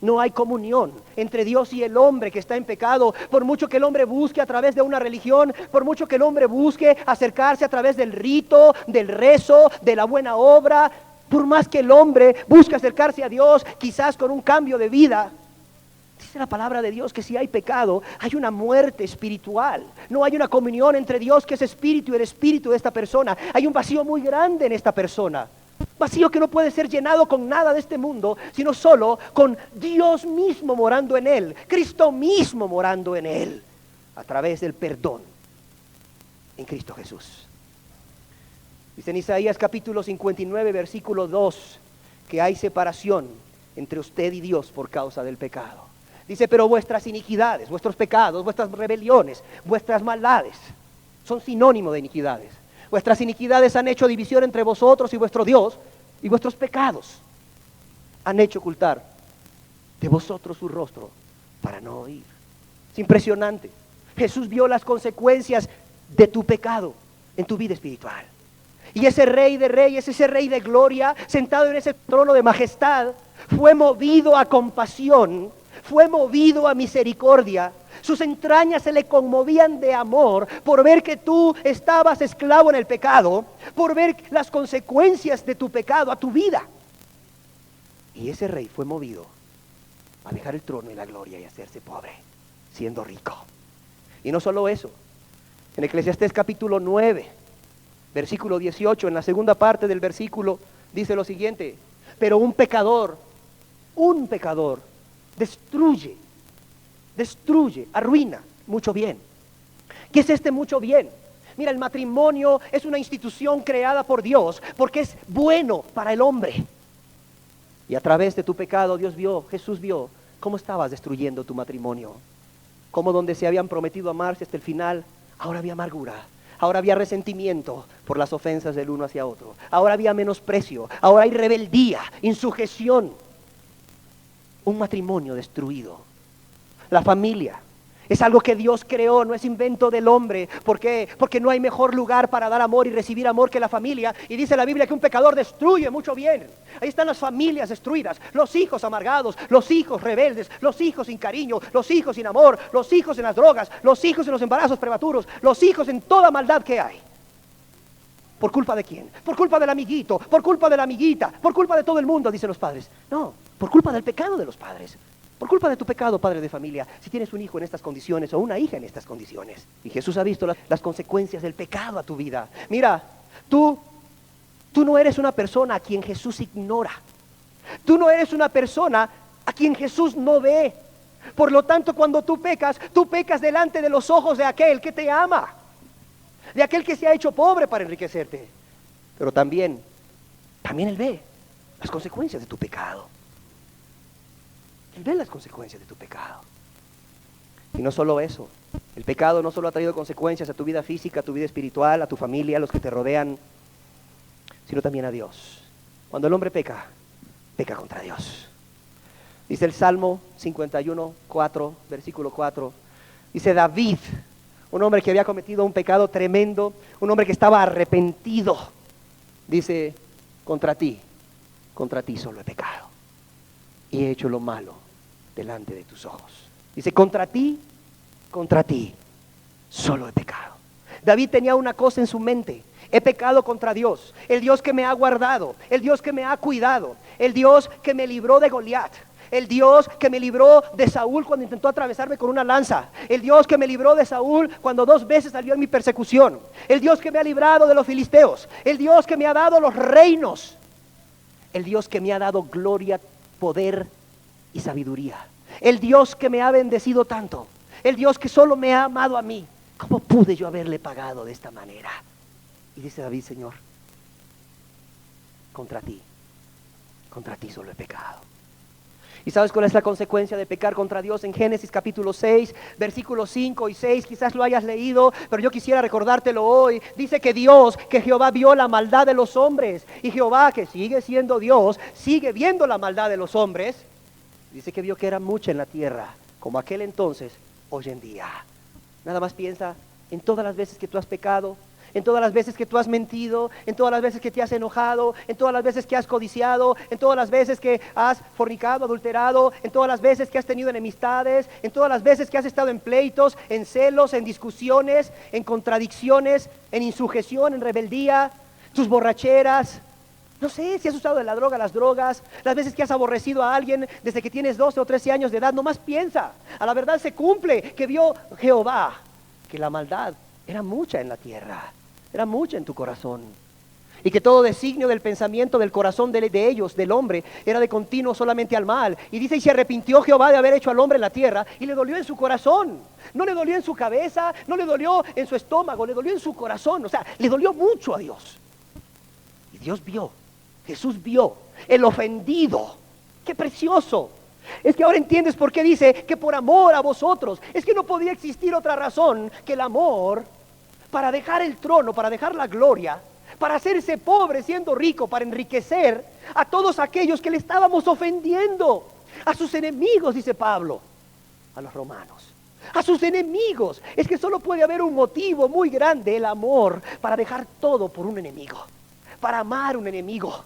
No hay comunión entre Dios y el hombre que está en pecado. Por mucho que el hombre busque a través de una religión, por mucho que el hombre busque acercarse a través del rito, del rezo, de la buena obra, por más que el hombre busque acercarse a Dios, quizás con un cambio de vida, dice la palabra de Dios que si hay pecado, hay una muerte espiritual. No hay una comunión entre Dios, que es espíritu, y el espíritu de esta persona. Hay un vacío muy grande en esta persona. Vacío que no puede ser llenado con nada de este mundo, sino solo con Dios mismo morando en él, Cristo mismo morando en él, a través del perdón en Cristo Jesús. Dice en Isaías capítulo 59, versículo 2, que hay separación entre usted y Dios por causa del pecado. Dice, pero vuestras iniquidades, vuestros pecados, vuestras rebeliones, vuestras maldades, son sinónimo de iniquidades. Vuestras iniquidades han hecho división entre vosotros y vuestro Dios, y vuestros pecados han hecho ocultar de vosotros su rostro para no oír. Es impresionante. Jesús vio las consecuencias de tu pecado en tu vida espiritual. Y ese Rey de Reyes, ese Rey de Gloria, sentado en ese trono de majestad, fue movido a compasión, fue movido a misericordia. Sus entrañas se le conmovían de amor por ver que tú estabas esclavo en el pecado, por ver las consecuencias de tu pecado a tu vida. Y ese rey fue movido a dejar el trono y la gloria y hacerse pobre, siendo rico. Y no solo eso, en Eclesiastés capítulo 9, versículo 18, en la segunda parte del versículo, dice lo siguiente: pero un pecador destruye, arruina mucho bien. ¿Qué es este mucho bien? Mira, el matrimonio es una institución creada por Dios porque es bueno para el hombre. Y a través de tu pecado Jesús vio cómo estabas destruyendo tu matrimonio. Cómo donde se habían prometido amarse hasta el final, ahora había amargura. Ahora había resentimiento por las ofensas del uno hacia otro. Ahora había menosprecio. Ahora hay rebeldía, insujeción. Un matrimonio destruido. La familia es algo que Dios creó, no es invento del hombre. ¿Por qué? Porque no hay mejor lugar para dar amor y recibir amor que la familia. Y dice la Biblia que un pecador destruye mucho bien. Ahí están las familias destruidas, los hijos amargados, los hijos rebeldes, los hijos sin cariño, los hijos sin amor, los hijos en las drogas, los hijos en los embarazos prematuros, los hijos en toda maldad que hay. ¿Por culpa de quién? Por culpa del amiguito, por culpa de la amiguita, por culpa de todo el mundo, dicen los padres. No, por culpa del pecado de los padres. Por culpa de tu pecado, padre de familia, si tienes un hijo en estas condiciones o una hija en estas condiciones. Y Jesús ha visto las consecuencias del pecado a tu vida. Mira, tú no eres una persona a quien Jesús ignora. Tú no eres una persona a quien Jesús no ve. Por lo tanto, cuando tú pecas delante de los ojos de aquel que te ama, de aquel que se ha hecho pobre para enriquecerte. Pero también Él ve las consecuencias de tu pecado. Él ve las consecuencias de tu pecado. Y no solo eso, el pecado no solo ha traído consecuencias a tu vida física, a tu vida espiritual, a tu familia, a los que te rodean, sino también a Dios. Cuando el hombre peca contra Dios. Dice el Salmo 51, 4, versículo 4, dice David, un hombre que había cometido un pecado tremendo, un hombre que estaba arrepentido, dice, contra ti solo he pecado y he hecho lo malo delante de tus ojos. Dice, contra ti solo he pecado. David tenía una cosa en su mente: he pecado contra Dios, el Dios que me ha guardado, el Dios que me ha cuidado, el Dios que me libró de Goliat, el Dios que me libró de Saúl cuando intentó atravesarme con una lanza, el Dios que me libró de Saúl cuando 2 veces salió en mi persecución, el Dios que me ha librado de los filisteos, el Dios que me ha dado los reinos, el Dios que me ha dado gloria, poder y sabiduría, el Dios que me ha bendecido tanto, el Dios que solo me ha amado a mí. ¿Cómo pude yo haberle pagado de esta manera? Y dice David, Señor, contra ti solo he pecado. ¿Y sabes cuál es la consecuencia de pecar contra Dios? En Génesis capítulo 6, versículos 5 y 6, quizás lo hayas leído, pero yo quisiera recordártelo hoy. Dice que Jehová vio la maldad de los hombres, y Jehová, que sigue siendo Dios, sigue viendo la maldad de los hombres. Dice que vio que era mucha en la tierra, como aquel entonces, hoy en día. Nada más piensa en todas las veces que tú has pecado, en todas las veces que tú has mentido, en todas las veces que te has enojado, en todas las veces que has codiciado, en todas las veces que has fornicado, adulterado, en todas las veces que has tenido enemistades, en todas las veces que has estado en pleitos, en celos, en discusiones, en contradicciones, en insujeción, en rebeldía, tus borracheras. No sé si has usado de la droga, las drogas, las veces que has aborrecido a alguien desde que tienes 12 o 13 años de edad. Nomás piensa, a la verdad se cumple que vio Jehová que la maldad era mucha en la tierra, era mucha en tu corazón, y que todo designio del pensamiento del corazón de ellos, del hombre, era de continuo solamente al mal. Y dice, y se arrepintió Jehová de haber hecho al hombre en la tierra, y le dolió en su corazón. No le dolió en su cabeza, no le dolió en su estómago, le dolió en su corazón. O sea, le dolió mucho a Dios. Y Dios vio, Jesús vio el ofendido. ¡Qué precioso! Es que ahora entiendes por qué dice que por amor a vosotros. Es que no podía existir otra razón que el amor para dejar el trono, para dejar la gloria, para hacerse pobre siendo rico, para enriquecer a todos aquellos que le estábamos ofendiendo, a sus enemigos, dice Pablo, a los romanos, a sus enemigos. Es que solo puede haber un motivo muy grande, el amor, para dejar todo por un enemigo, para amar a un enemigo,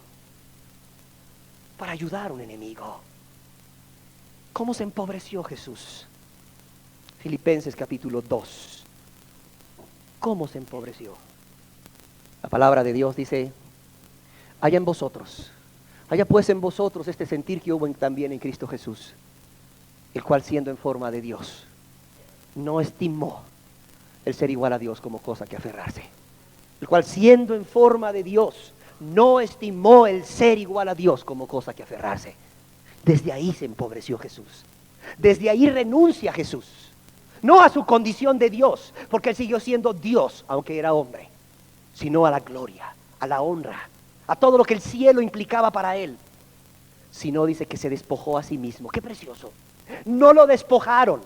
para ayudar a un enemigo. ¿Cómo se empobreció Jesús? Filipenses capítulo 2. ¿Cómo se empobreció? La palabra de Dios dice, haya pues en vosotros este sentir que hubo también en Cristo Jesús, el cual siendo en forma de Dios, no estimó el ser igual a Dios como cosa que aferrarse. El cual siendo en forma de Dios, no estimó el ser igual a Dios como cosa que aferrarse. Desde ahí se empobreció Jesús. Desde ahí renuncia Jesús. No a su condición de Dios, porque Él siguió siendo Dios, aunque era hombre, sino a la gloria, a la honra, a todo lo que el cielo implicaba para Él. Sino dice que se despojó a sí mismo. ¡Qué precioso! No lo despojaron.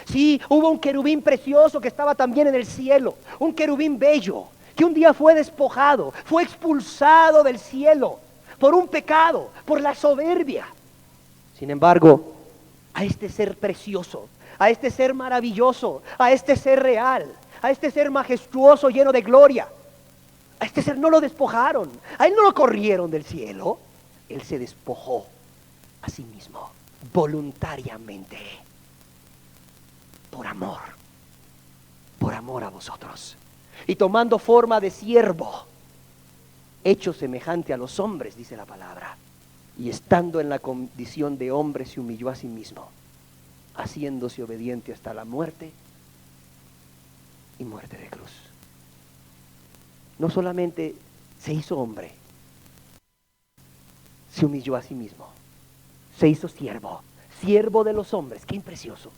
Sí, hubo un querubín precioso que estaba también en el cielo, un querubín bello, que un día fue despojado, fue expulsado del cielo por un pecado, por la soberbia. Sin embargo, a este ser precioso, a este ser maravilloso, a este ser real, a este ser majestuoso, lleno de gloria, a este ser no lo despojaron, a Él no lo corrieron del cielo. Él se despojó a sí mismo, voluntariamente, por amor a vosotros. Y tomando forma de siervo, hecho semejante a los hombres, dice la palabra, y estando en la condición de hombre se humilló a sí mismo, haciéndose obediente hasta la muerte y muerte de cruz. No solamente se hizo hombre, se humilló a sí mismo, se hizo siervo de los hombres. ¡Qué imprecioso!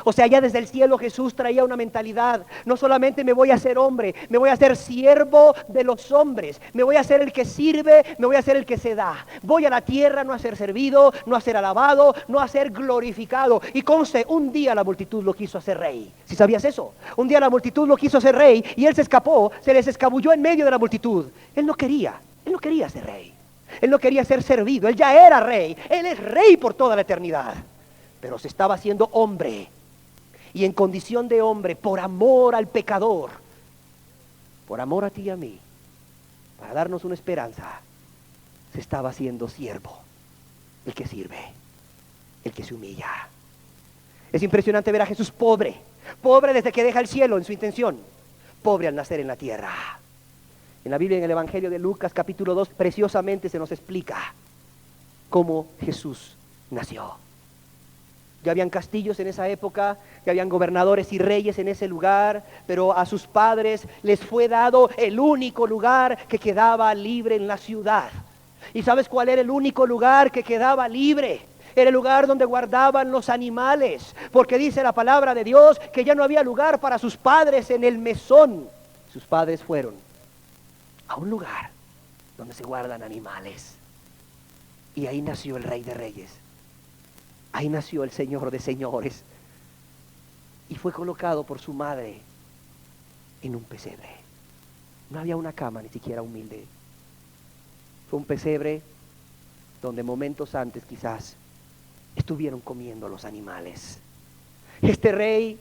O sea, ya desde el cielo Jesús traía una mentalidad. No solamente me voy a hacer hombre, me voy a hacer siervo de los hombres. Me voy a hacer el que sirve, me voy a hacer el que se da. Voy a la tierra no a ser servido, no a ser alabado, no a ser glorificado. Y conste, un día la multitud lo quiso hacer rey. ¿Sí sabías eso? Un día la multitud lo quiso hacer rey y Él se escapó, se les escabulló en medio de la multitud. Él no quería ser rey. Él no quería ser servido, Él ya era rey. Él es rey por toda la eternidad. Pero se estaba haciendo hombre. Y en condición de hombre, por amor al pecador, por amor a ti y a mí, para darnos una esperanza, se estaba haciendo siervo, el que sirve, el que se humilla. Es impresionante ver a Jesús pobre desde que deja el cielo en su intención, pobre al nacer en la tierra. En la Biblia, en el Evangelio de Lucas capítulo 2, preciosamente se nos explica cómo Jesús nació. Ya habían castillos en esa época, ya habían gobernadores y reyes en ese lugar, pero a sus padres les fue dado el único lugar que quedaba libre en la ciudad. ¿Y sabes cuál era el único lugar que quedaba libre? Era el lugar donde guardaban los animales, porque dice la palabra de Dios que ya no había lugar para sus padres en el mesón. Sus padres fueron a un lugar donde se guardan animales. Y ahí nació el Rey de Reyes. Ahí nació el Señor de Señores. Y fue colocado por su madre en un pesebre. No había una cama, ni siquiera humilde. Fue un pesebre donde momentos antes quizás estuvieron comiendo los animales. Este rey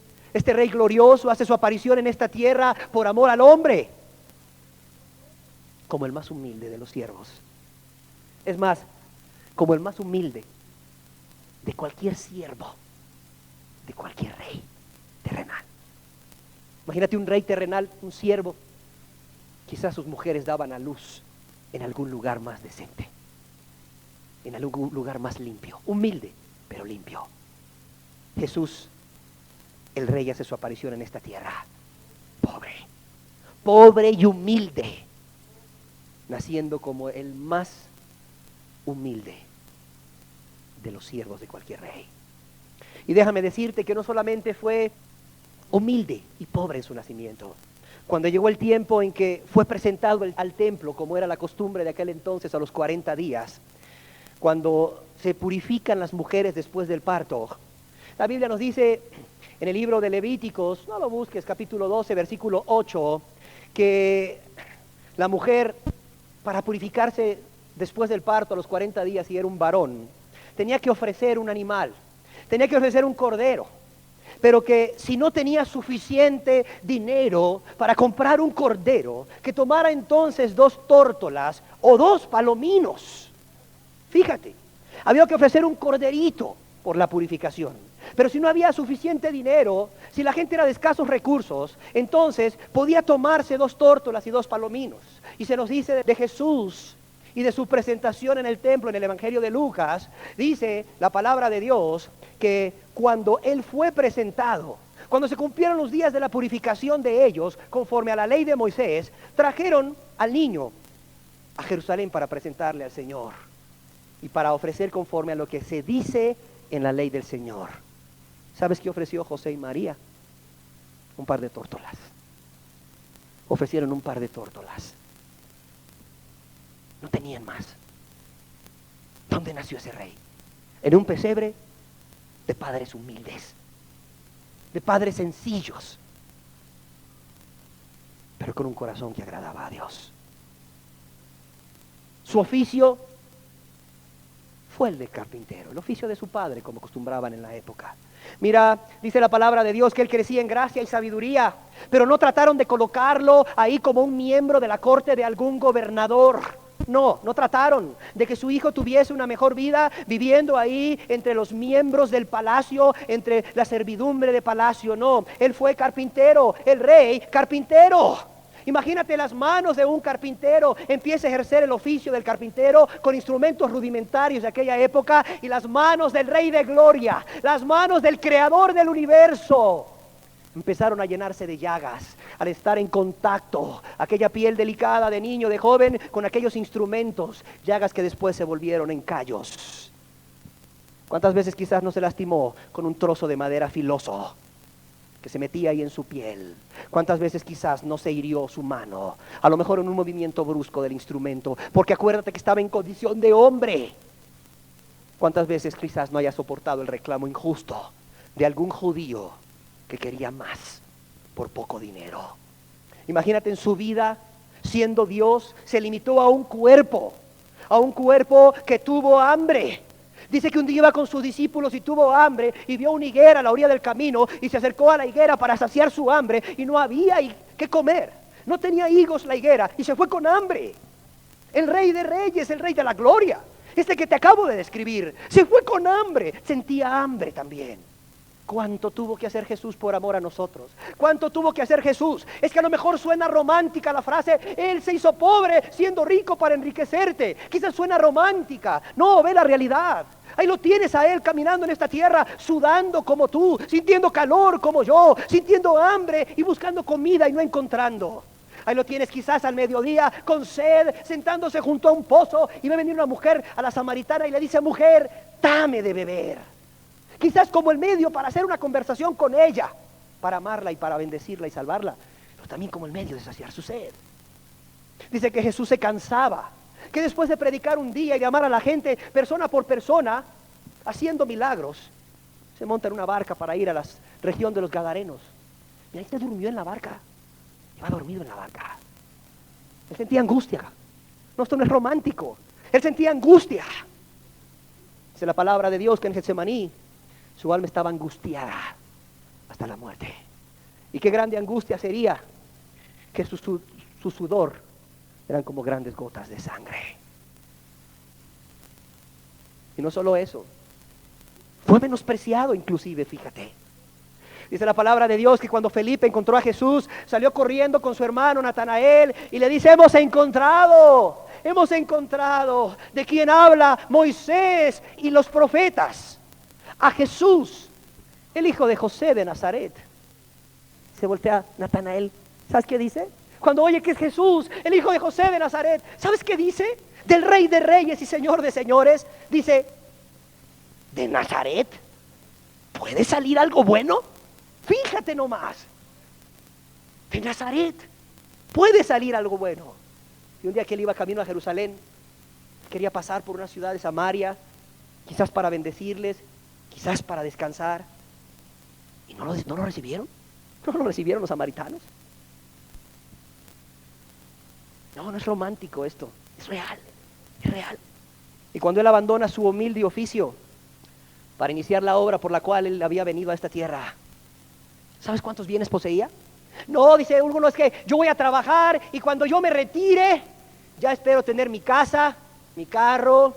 glorioso hace su aparición en esta tierra por amor al hombre, como el más humilde de los siervos. Es más, como el más humilde de cualquier siervo, de cualquier rey terrenal. Imagínate un rey terrenal, un siervo. Quizás sus mujeres daban a luz en algún lugar más decente, en algún lugar más limpio, humilde, pero limpio. Jesús, el Rey, hace su aparición en esta tierra, pobre y humilde, naciendo como el más humilde de los siervos de cualquier rey. Y déjame decirte que no solamente fue humilde y pobre en su nacimiento. Cuando llegó el tiempo en que fue presentado al templo, como era la costumbre de aquel entonces, a los 40 días, cuando se purifican las mujeres después del parto, la Biblia nos dice en el libro de Levíticos, no lo busques, capítulo 12, versículo 8, que la mujer, para purificarse después del parto a los 40 días, y era un varón, tenía que ofrecer un animal, tenía que ofrecer un cordero, pero que si no tenía suficiente dinero para comprar un cordero, que tomara entonces 2 tórtolas o 2 palominos. Fíjate, había que ofrecer un corderito por la purificación. Pero si no había suficiente dinero, si la gente era de escasos recursos, entonces podía tomarse 2 tórtolas y 2 palominos. Y se nos dice de Jesús y de su presentación en el templo, en el Evangelio de Lucas, dice la palabra de Dios que cuando Él fue presentado, cuando se cumplieron los días de la purificación de ellos, conforme a la ley de Moisés, trajeron al niño a Jerusalén para presentarle al Señor y para ofrecer conforme a lo que se dice en la ley del Señor. ¿Sabes qué ofreció José y María? Un par de tórtolas. Ofrecieron un par de tórtolas. No tenían más. ¿Dónde nació ese rey? En un pesebre de padres humildes, de padres sencillos, pero con un corazón que agradaba a Dios. Su oficio fue el de carpintero, el oficio de su padre, como acostumbraban en la época. Mira, dice la palabra de Dios que él crecía en gracia y sabiduría, pero no trataron de colocarlo ahí como un miembro de la corte de algún gobernador. No trataron de que su hijo tuviese una mejor vida viviendo ahí entre los miembros del palacio, entre la servidumbre de palacio. No, él fue carpintero, el rey carpintero. Imagínate las manos de un carpintero, empieza a ejercer el oficio del carpintero con instrumentos rudimentarios de aquella época, y las manos del Rey de Gloria, las manos del Creador del universo, empezaron a llenarse de llagas al estar en contacto, aquella piel delicada de niño, de joven, con aquellos instrumentos, llagas que después se volvieron en callos. ¿Cuántas veces quizás no se lastimó con un trozo de madera filoso que se metía ahí en su piel? ¿Cuántas veces quizás no se hirió su mano? A lo mejor en un movimiento brusco del instrumento, porque acuérdate que estaba en condición de hombre. ¿Cuántas veces quizás no haya soportado el reclamo injusto de algún judío que quería más por poco dinero? Imagínate en su vida, siendo Dios, se limitó a un cuerpo que tuvo hambre. Dice que un día iba con sus discípulos y tuvo hambre y vio una higuera a la orilla del camino y se acercó a la higuera para saciar su hambre y no había qué comer. No tenía higos la higuera y se fue con hambre. El Rey de Reyes, el Rey de la Gloria, este que te acabo de describir, se fue con hambre, sentía hambre también. ¿Cuánto tuvo que hacer Jesús por amor a nosotros? ¿Cuánto tuvo que hacer Jesús? Es que a lo mejor suena romántica la frase, Él se hizo pobre siendo rico para enriquecerte. Quizás suena romántica. No, ve la realidad. Ahí lo tienes a Él caminando en esta tierra, sudando como tú, sintiendo calor como yo, sintiendo hambre y buscando comida y no encontrando. Ahí lo tienes quizás al mediodía con sed, sentándose junto a un pozo, y ve venir una mujer a la samaritana y le dice: mujer, dame de beber. Quizás como el medio para hacer una conversación con ella, para amarla y para bendecirla y salvarla, pero también como el medio de saciar su sed. Dice que Jesús se cansaba que después de predicar un día y de amar a la gente persona por persona, haciendo milagros, se monta en una barca para ir a la región de los Gadarenos. Y ahí se durmió en la barca. Iba dormido en la barca. Él sentía angustia. No, esto no es romántico. Él sentía angustia. Dice la palabra de Dios que en Getsemaní su alma estaba angustiada hasta la muerte. Y qué grande angustia sería que su sudor eran como grandes gotas de sangre. Y no solo eso, fue menospreciado inclusive, fíjate. Dice la palabra de Dios que cuando Felipe encontró a Jesús, salió corriendo con su hermano Natanael y le dice: hemos encontrado de quien habla Moisés y los profetas, a Jesús, el hijo de José de Nazaret. Se voltea Natanael, ¿sabes qué dice? Cuando oye que es Jesús, el hijo de José de Nazaret, ¿sabes qué dice? Del Rey de Reyes y Señor de Señores. Dice: ¿de Nazaret puede salir algo bueno? Fíjate nomás, de Nazaret puede salir algo bueno. Y un día que él iba camino a Jerusalén, quería pasar por una ciudad de Samaria, quizás para bendecirles, quizás para descansar, y no lo recibieron. No lo recibieron los samaritanos. No es romántico esto, es real. Y cuando él abandona su humilde oficio para iniciar la obra por la cual él había venido a esta tierra, ¿sabes cuántos bienes poseía? No, dice uno, es que yo voy a trabajar y cuando yo me retire, ya espero tener mi casa, mi carro,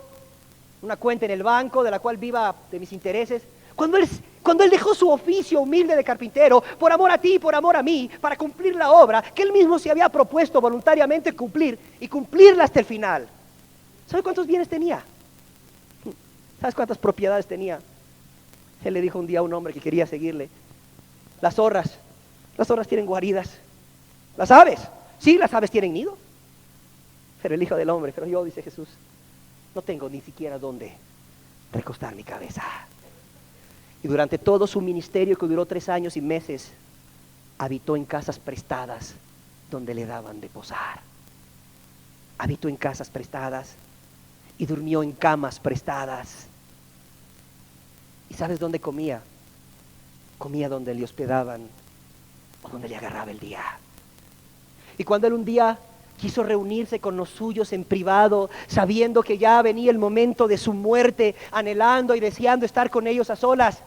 una cuenta en el banco de la cual viva de mis intereses. Cuando él dejó su oficio humilde de carpintero, por amor a ti, por amor a mí, para cumplir la obra que él mismo se había propuesto voluntariamente cumplir y cumplirla hasta el final. ¿Sabe cuántos bienes tenía? ¿Sabes cuántas propiedades tenía? Él le dijo un día a un hombre que quería seguirle: las zorras tienen guaridas. Las aves, sí, las aves tienen nido. Pero el Hijo del Hombre, pero yo, dice Jesús, no tengo ni siquiera dónde recostar mi cabeza. Y durante todo su ministerio, que duró 3 años y meses, habitó en casas prestadas donde le daban de posar. Habitó en casas prestadas y durmió en camas prestadas. ¿Y sabes dónde comía? Comía donde le hospedaban o donde le agarraba el día. Y cuando él un día quiso reunirse con los suyos en privado, sabiendo que ya venía el momento de su muerte, anhelando y deseando estar con ellos a solas,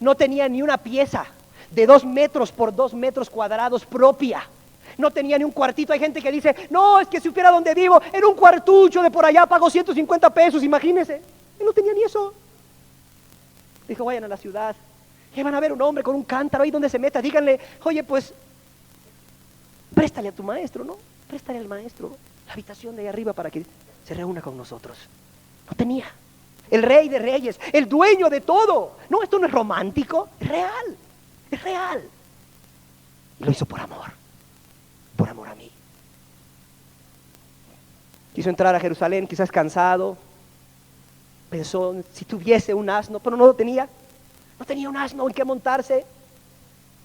no tenía ni una pieza de 2 metros por 2 metros cuadrados propia. No tenía ni un cuartito. Hay gente que dice: no, es que si supiera dónde vivo, en un cuartucho de por allá pago 150 pesos, imagínense. Él no tenía ni eso. Dijo: vayan a la ciudad, y van a ver un hombre con un cántaro ahí donde se meta, díganle: oye, pues, préstale a tu maestro, ¿no? Préstale al maestro la habitación de ahí arriba para que se reúna con nosotros. No tenía. El Rey de Reyes, el dueño de todo. No, esto no es romántico, es real. Y lo hizo por amor a mí. Quiso entrar a Jerusalén, quizás cansado. Pensó si tuviese un asno, pero no lo tenía. No tenía un asno en que montarse.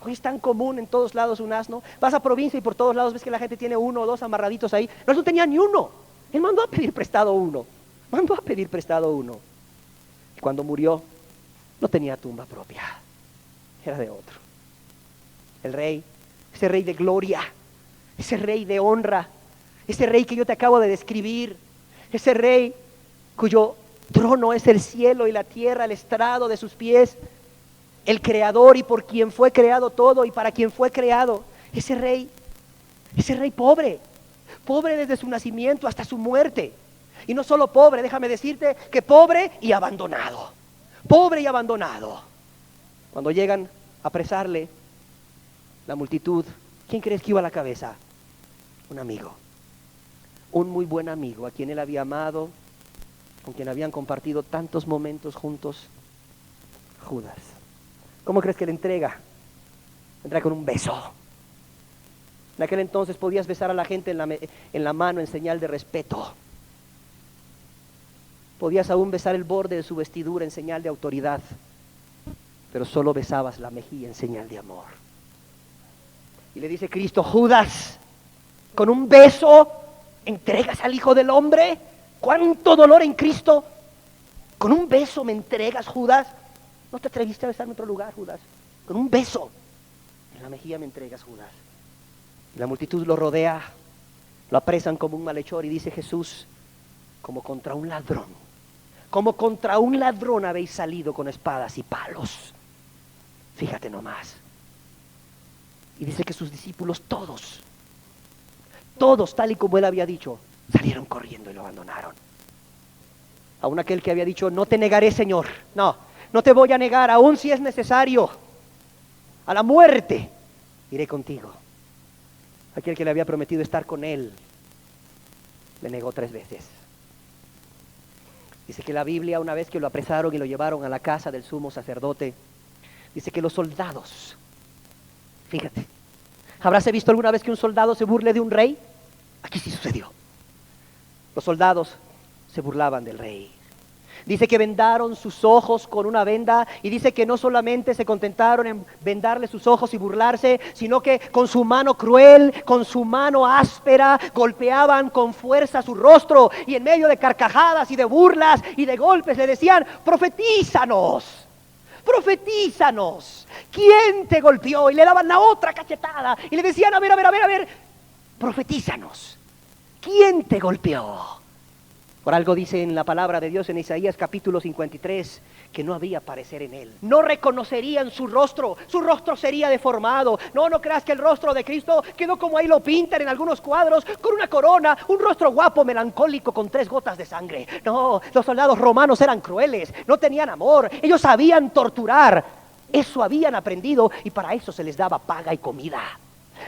Hoy es tan común en todos lados un asno. Vas a provincia y por todos lados ves que la gente tiene 1 o 2 amarraditos ahí. No tenía ni uno. Él mandó a pedir prestado uno. Y cuando murió, no tenía tumba propia. Era de otro. El rey, ese rey de gloria, ese rey de honra, ese rey que yo te acabo de describir, ese rey cuyo trono es el cielo y la tierra, el estrado de sus pies, el creador y por quien fue creado todo y para quien fue creado. Ese rey pobre desde su nacimiento hasta su muerte. Y no solo pobre, déjame decirte que pobre y abandonado. Cuando llegan a apresarle la multitud, ¿quién crees que iba a la cabeza? Un amigo, un muy buen amigo a quien él había amado, con quien habían compartido tantos momentos juntos, Judas. ¿Cómo crees que le entrega? Entra con un beso. En aquel entonces podías besar a la gente en la mano en señal de respeto. Podías aún besar el borde de su vestidura en señal de autoridad, pero solo besabas la mejilla en señal de amor. Y le dice Cristo: Judas, ¿con un beso entregas al Hijo del Hombre? cuánto dolor en Cristo. Con un beso me entregas, Judas. No te atreviste a besarme en otro lugar, Judas. Con un beso en la mejilla me entregas, Judas. Y la multitud lo rodea, lo apresan como un malhechor y dice Jesús, como contra un ladrón. Como contra un ladrón habéis salido con espadas y palos. Fíjate nomás. Y dice que sus discípulos todos, tal y como él había dicho, salieron corriendo y lo abandonaron. Aún aquel que había dicho, no te negaré, Señor. No te voy a negar, aun si es necesario. A la muerte iré contigo. Aquel que le había prometido estar con él, le negó 3 veces. Dice que la Biblia, una vez que lo apresaron y lo llevaron a la casa del sumo sacerdote, dice que los soldados, fíjate, ¿habráse visto alguna vez que un soldado se burle de un rey? Aquí sí sucedió. Los soldados se burlaban del rey. Dice que vendaron sus ojos con una venda y dice que no solamente se contentaron en vendarle sus ojos y burlarse, sino que con su mano cruel, con su mano áspera, golpeaban con fuerza su rostro y en medio de carcajadas y de burlas y de golpes le decían, profetízanos. Profetízanos, ¿quién te golpeó? Y le daban la otra cachetada y le decían, a ver, profetízanos, ¿quién te golpeó? Por algo dice en la palabra de Dios en Isaías capítulo 53 que no había parecer en él. No reconocerían su rostro sería deformado. No creas que el rostro de Cristo quedó como ahí lo pintan en algunos cuadros, con una corona, un rostro guapo, melancólico, con 3 gotas de sangre. No, los soldados romanos eran crueles, no tenían amor, ellos sabían torturar, eso habían aprendido y para eso se les daba paga y comida.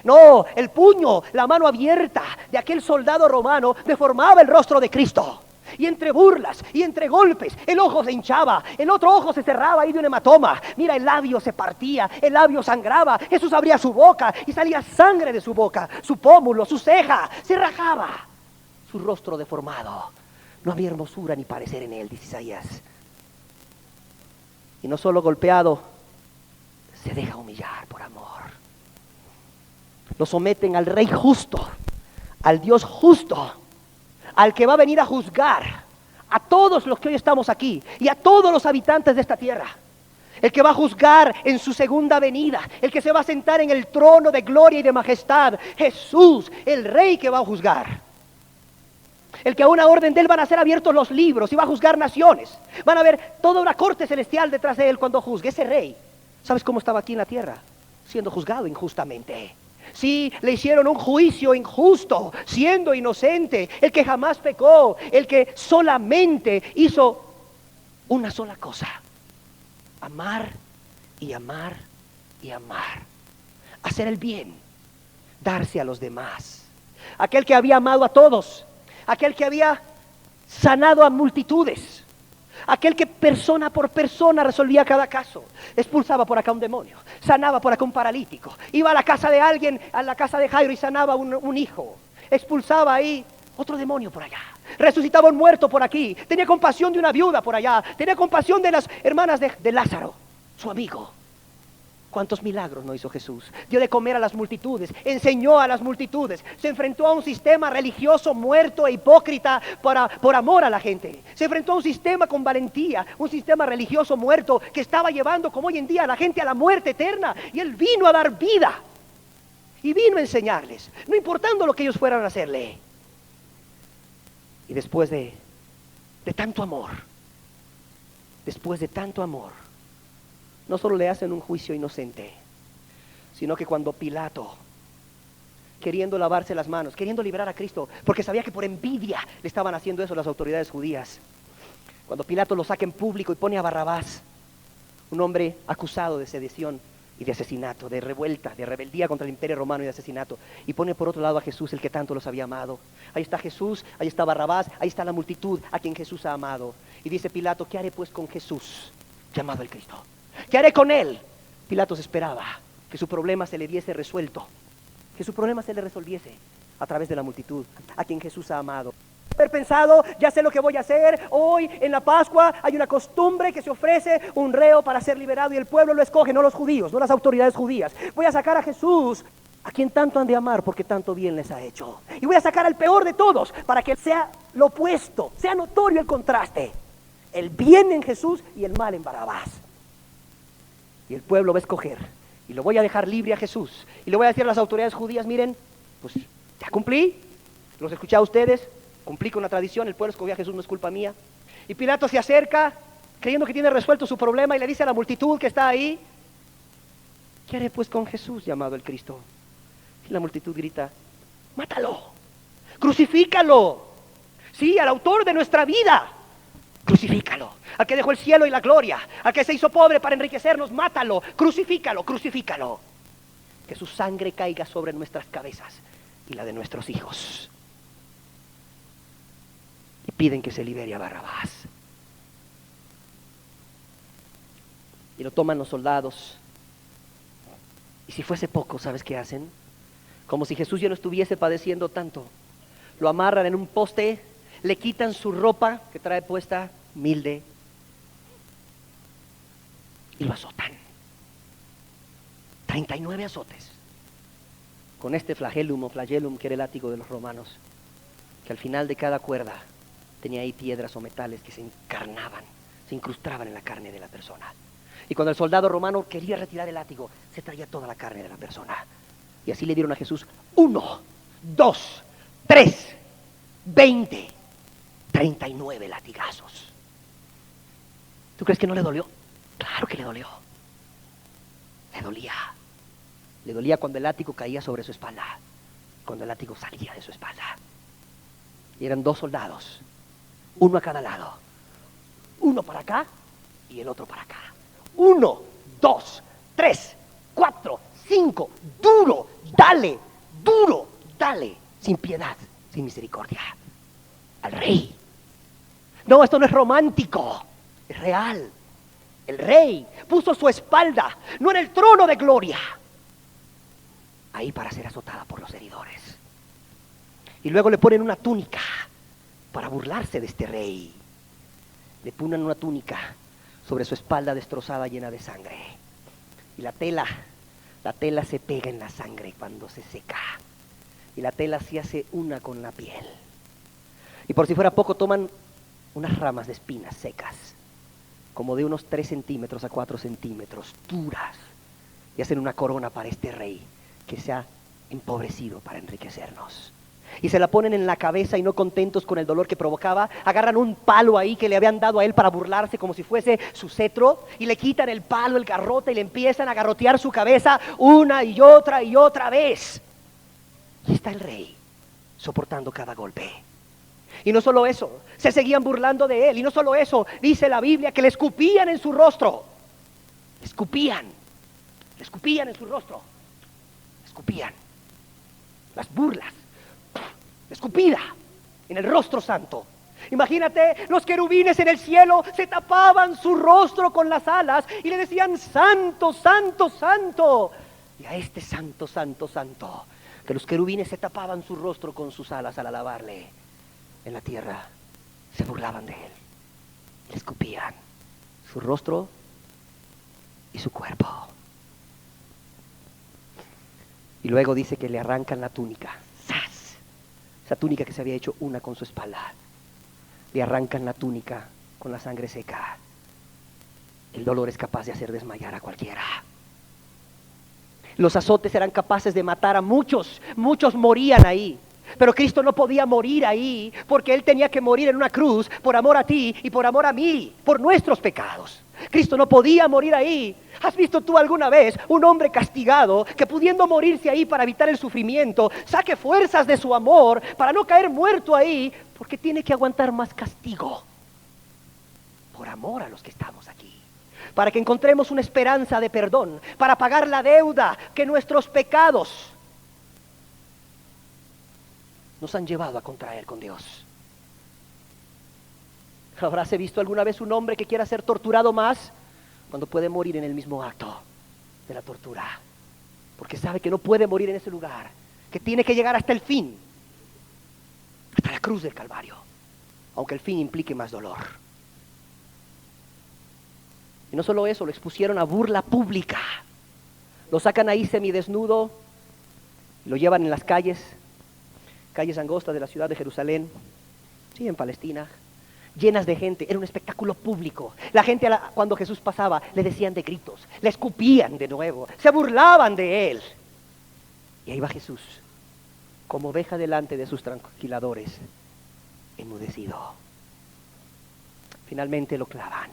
No, el puño, la mano abierta de aquel soldado romano deformaba el rostro de Cristo. Y entre burlas y entre golpes, el ojo se hinchaba, el otro ojo se cerraba ahí de un hematoma. Mira, el labio se partía, el labio sangraba. Jesús abría su boca y salía sangre de su boca. Su pómulo, su ceja, se rajaba. Su rostro deformado. No había hermosura ni parecer en él, dice Isaías. Y no solo golpeado, se deja humillar por amor. Lo someten al Rey justo, al Dios justo, al que va a venir a juzgar a todos los que hoy estamos aquí y a todos los habitantes de esta tierra. El que va a juzgar en su segunda venida, el que se va a sentar en el trono de gloria y de majestad, Jesús, el Rey que va a juzgar. El que a una orden de él van a ser abiertos los libros y va a juzgar naciones. Van a ver toda una corte celestial detrás de él cuando juzgue. Ese Rey, ¿sabes cómo estaba aquí en la tierra? Siendo juzgado injustamente. Sí, le hicieron un juicio injusto, siendo inocente, el que jamás pecó, el que solamente hizo una sola cosa: amar y amar y amar, hacer el bien, darse a los demás. Aquel que había amado a todos, aquel que había sanado a multitudes, aquel que persona por persona resolvía cada caso. Expulsaba por acá un demonio, sanaba por acá un paralítico, iba a la casa de alguien, a la casa de Jairo y sanaba un hijo, expulsaba ahí otro demonio por allá, resucitaba un muerto por aquí, tenía compasión de una viuda por allá, tenía compasión de las hermanas de Lázaro, su amigo. ¿Cuántos milagros no hizo Jesús? Dio de comer a las multitudes, enseñó a las multitudes, se enfrentó a un sistema religioso muerto e hipócrita por amor a la gente. Se enfrentó a un sistema con valentía, un sistema religioso muerto que estaba llevando, como hoy en día, a la gente a la muerte eterna. Y Él vino a dar vida y vino a enseñarles, no importando lo que ellos fueran a hacerle. Y después de tanto amor, no solo le hacen un juicio inocente, sino que cuando Pilato, queriendo lavarse las manos, queriendo liberar a Cristo, porque sabía que por envidia le estaban haciendo eso las autoridades judías, cuando Pilato lo saca en público y pone a Barrabás, un hombre acusado de sedición y de asesinato, de revuelta, de rebeldía contra el imperio romano y de asesinato, y pone por otro lado a Jesús, el que tanto los había amado. Ahí está Jesús, ahí está Barrabás, ahí está la multitud a quien Jesús ha amado. Y dice Pilato, ¿qué haré pues con Jesús, llamado el Cristo? ¿Qué haré con él? Pilatos esperaba que su problema se le diese resuelto, que su problema se le resolviese a través de la multitud a quien Jesús ha amado. Haber pensado, ya sé lo que voy a hacer. Hoy en la Pascua hay una costumbre que se ofrece un reo para ser liberado y el pueblo lo escoge, no los judíos, no las autoridades judías. Voy a sacar a Jesús a quien tanto han de amar porque tanto bien les ha hecho. Y voy a sacar al peor de todos para que sea lo opuesto, sea notorio el contraste. El bien en Jesús y el mal en Barrabás. Y el pueblo va a escoger. Y lo voy a dejar libre a Jesús. Y le voy a decir a las autoridades judías, miren, pues ya cumplí, los escuché a ustedes, cumplí con la tradición, el pueblo escogió a Jesús, no es culpa mía. Y Pilato se acerca, creyendo que tiene resuelto su problema, y le dice a la multitud que está ahí, ¿qué haré pues con Jesús llamado el Cristo? Y la multitud grita, mátalo, crucifícalo, sí, al autor de nuestra vida, crucifícalo, al que dejó el cielo y la gloria, al que se hizo pobre para enriquecernos, mátalo, crucifícalo, crucifícalo, que su sangre caiga sobre nuestras cabezas y la de nuestros hijos. Y piden que se libere a Barrabás. Y lo toman los soldados. Y si fuese poco, ¿sabes qué hacen? Como si Jesús ya no estuviese padeciendo tanto. Lo amarran en un poste, le quitan su ropa que trae puesta, humilde, y lo azotan. 39 azotes. Con este flagellum o flagellum, que era el látigo de los romanos, que al final de cada cuerda tenía ahí piedras o metales que se encarnaban, se incrustaban en la carne de la persona. Y cuando el soldado romano quería retirar el látigo, se traía toda la carne de la persona. Y así le dieron a Jesús 1, 2, 3, 20, 39 latigazos. ¿Tú crees que no le dolió? Claro que le dolió. Le dolía. Le dolía cuando el látigo caía sobre su espalda, cuando el látigo salía de su espalda. Y eran 2 soldados, uno a cada lado. Uno para acá y el otro para acá. 1, 2, 3, 4, 5. Duro, dale, sin piedad, sin misericordia. Al rey. No, esto no es romántico, es real. El rey puso su espalda, no en el trono de gloria, ahí para ser azotada por los heridores. Y luego le ponen una túnica para burlarse de este rey. Le ponen una túnica sobre su espalda destrozada, llena de sangre. Y la tela se pega en la sangre cuando se seca. Y la tela se hace una con la piel. Y por si fuera poco, toman unas ramas de espinas secas, como de unos 3 centímetros a 4 centímetros, duras, y hacen una corona para este rey que se ha empobrecido para enriquecernos. Y se la ponen en la cabeza, y no contentos con el dolor que provocaba, agarran un palo ahí que le habían dado a él para burlarse como si fuese su cetro, y le quitan el palo, el garrote, y le empiezan a garrotear su cabeza una y otra vez. Y está el rey soportando cada golpe. Y no solo eso, se seguían burlando de él. Y no solo eso, dice la Biblia que le escupían en su rostro. Le escupían en su rostro. Le escupían. Las burlas. Escupida en el rostro santo. Imagínate, los querubines en el cielo se tapaban su rostro con las alas y le decían: santo, santo, santo. Y a este santo, santo, santo, que los querubines se tapaban su rostro con sus alas al alabarle en la tierra, se burlaban de él. Le escupían su rostro y su cuerpo. Y luego dice que le arrancan la túnica. ¡Sas! Esa túnica que se había hecho una con su espalda. Le arrancan la túnica con la sangre seca. El dolor es capaz de hacer desmayar a cualquiera. Los azotes eran capaces de matar a muchos. Muchos morían ahí. Pero Cristo no podía morir ahí, porque Él tenía que morir en una cruz por amor a ti y por amor a mí, por nuestros pecados. Cristo no podía morir ahí. ¿Has visto tú alguna vez un hombre castigado que, pudiendo morirse ahí para evitar el sufrimiento, saque fuerzas de su amor para no caer muerto ahí, porque tiene que aguantar más castigo por amor a los que estamos aquí? Para que encontremos una esperanza de perdón, para pagar la deuda que nuestros pecados nos han llevado a contraer con Dios. ¿Habrás visto alguna vez un hombre que quiera ser torturado más cuando puede morir en el mismo acto de la tortura? Porque sabe que no puede morir en ese lugar, que tiene que llegar hasta el fin, hasta la cruz del Calvario, aunque el fin implique más dolor. Y no solo eso, lo expusieron a burla pública. Lo sacan ahí semidesnudo, Lo llevan en las calles angostas de la ciudad de Jerusalén, sí, en Palestina, llenas de gente. Era un espectáculo público. La gente cuando Jesús pasaba le decían de gritos, le escupían de nuevo, se burlaban de él. Y ahí va Jesús, como oveja delante de sus tranquiladores, enmudecido. Finalmente lo clavan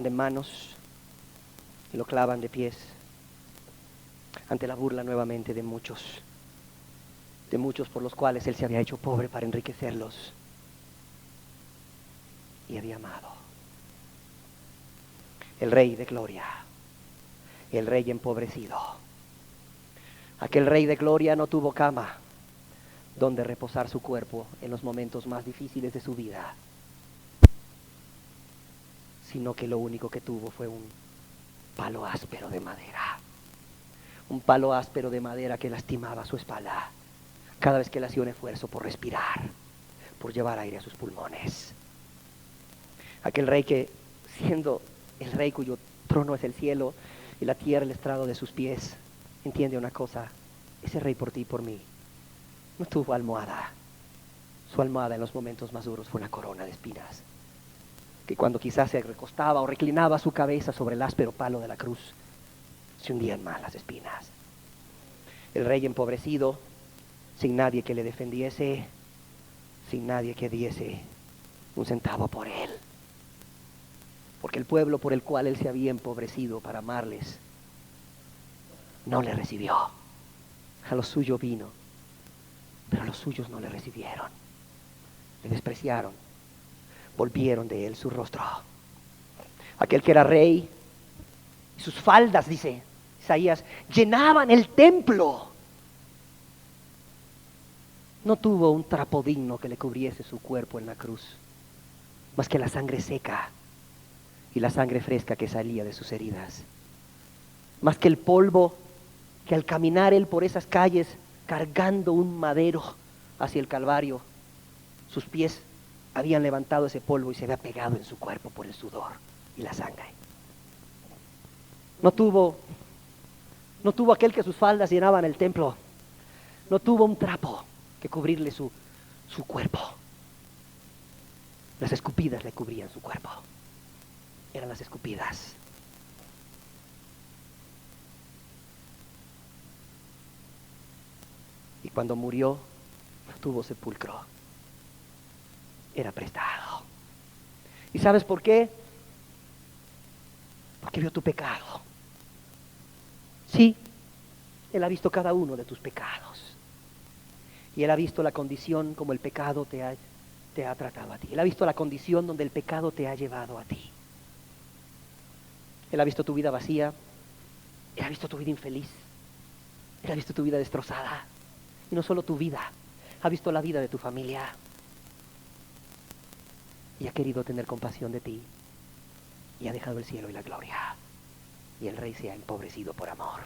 de manos y lo clavan de pies, ante la burla nuevamente de muchos por los cuales él se había hecho pobre para enriquecerlos y había amado. El Rey de gloria, el Rey empobrecido. Aquel Rey de gloria no tuvo cama donde reposar su cuerpo en los momentos más difíciles de su vida, sino que lo único que tuvo fue un palo áspero de madera. Un palo áspero de madera que lastimaba su espalda cada vez que él hacía un esfuerzo por respirar, por llevar aire a sus pulmones. Aquel Rey que, siendo el Rey cuyo trono es el cielo y la tierra el estrado de sus pies, entiende una cosa: ese Rey por ti y por mí no tuvo almohada. Su almohada en los momentos más duros fue una corona de espinas, que cuando quizás se recostaba o reclinaba su cabeza sobre el áspero palo de la cruz, se hundían más las espinas. El Rey empobrecido, sin nadie que le defendiese, sin nadie que diese un centavo por él, porque el pueblo por el cual él se había empobrecido para amarles no le recibió. A lo suyo vino, pero a los suyos no le recibieron, le despreciaron, volvieron de él su rostro. Aquel que era rey, sus faldas, dice Isaías, llenaban el templo. No tuvo un trapo digno que le cubriese su cuerpo en la cruz, más que la sangre seca y la sangre fresca que salía de sus heridas, más que el polvo que al caminar él por esas calles cargando un madero hacia el Calvario, sus pies habían levantado ese polvo y se había pegado en su cuerpo por el sudor y la sangre. No tuvo aquel que sus faldas llenaban el templo, no tuvo un trapo que cubrirle su cuerpo. Las escupidas le cubrían su cuerpo. Eran las escupidas. Y cuando murió, no tuvo sepulcro. Era prestado. ¿Y sabes por qué? Porque vio tu pecado. Sí, Él ha visto cada uno de tus pecados. Y Él ha visto la condición como el pecado te ha tratado a ti. Él ha visto la condición donde el pecado te ha llevado a ti. Él ha visto tu vida vacía. Él ha visto tu vida infeliz. Él ha visto tu vida destrozada. Y no solo tu vida, ha visto la vida de tu familia. Y ha querido tener compasión de ti. Y ha dejado el cielo y la gloria. Y el Rey se ha empobrecido por amor.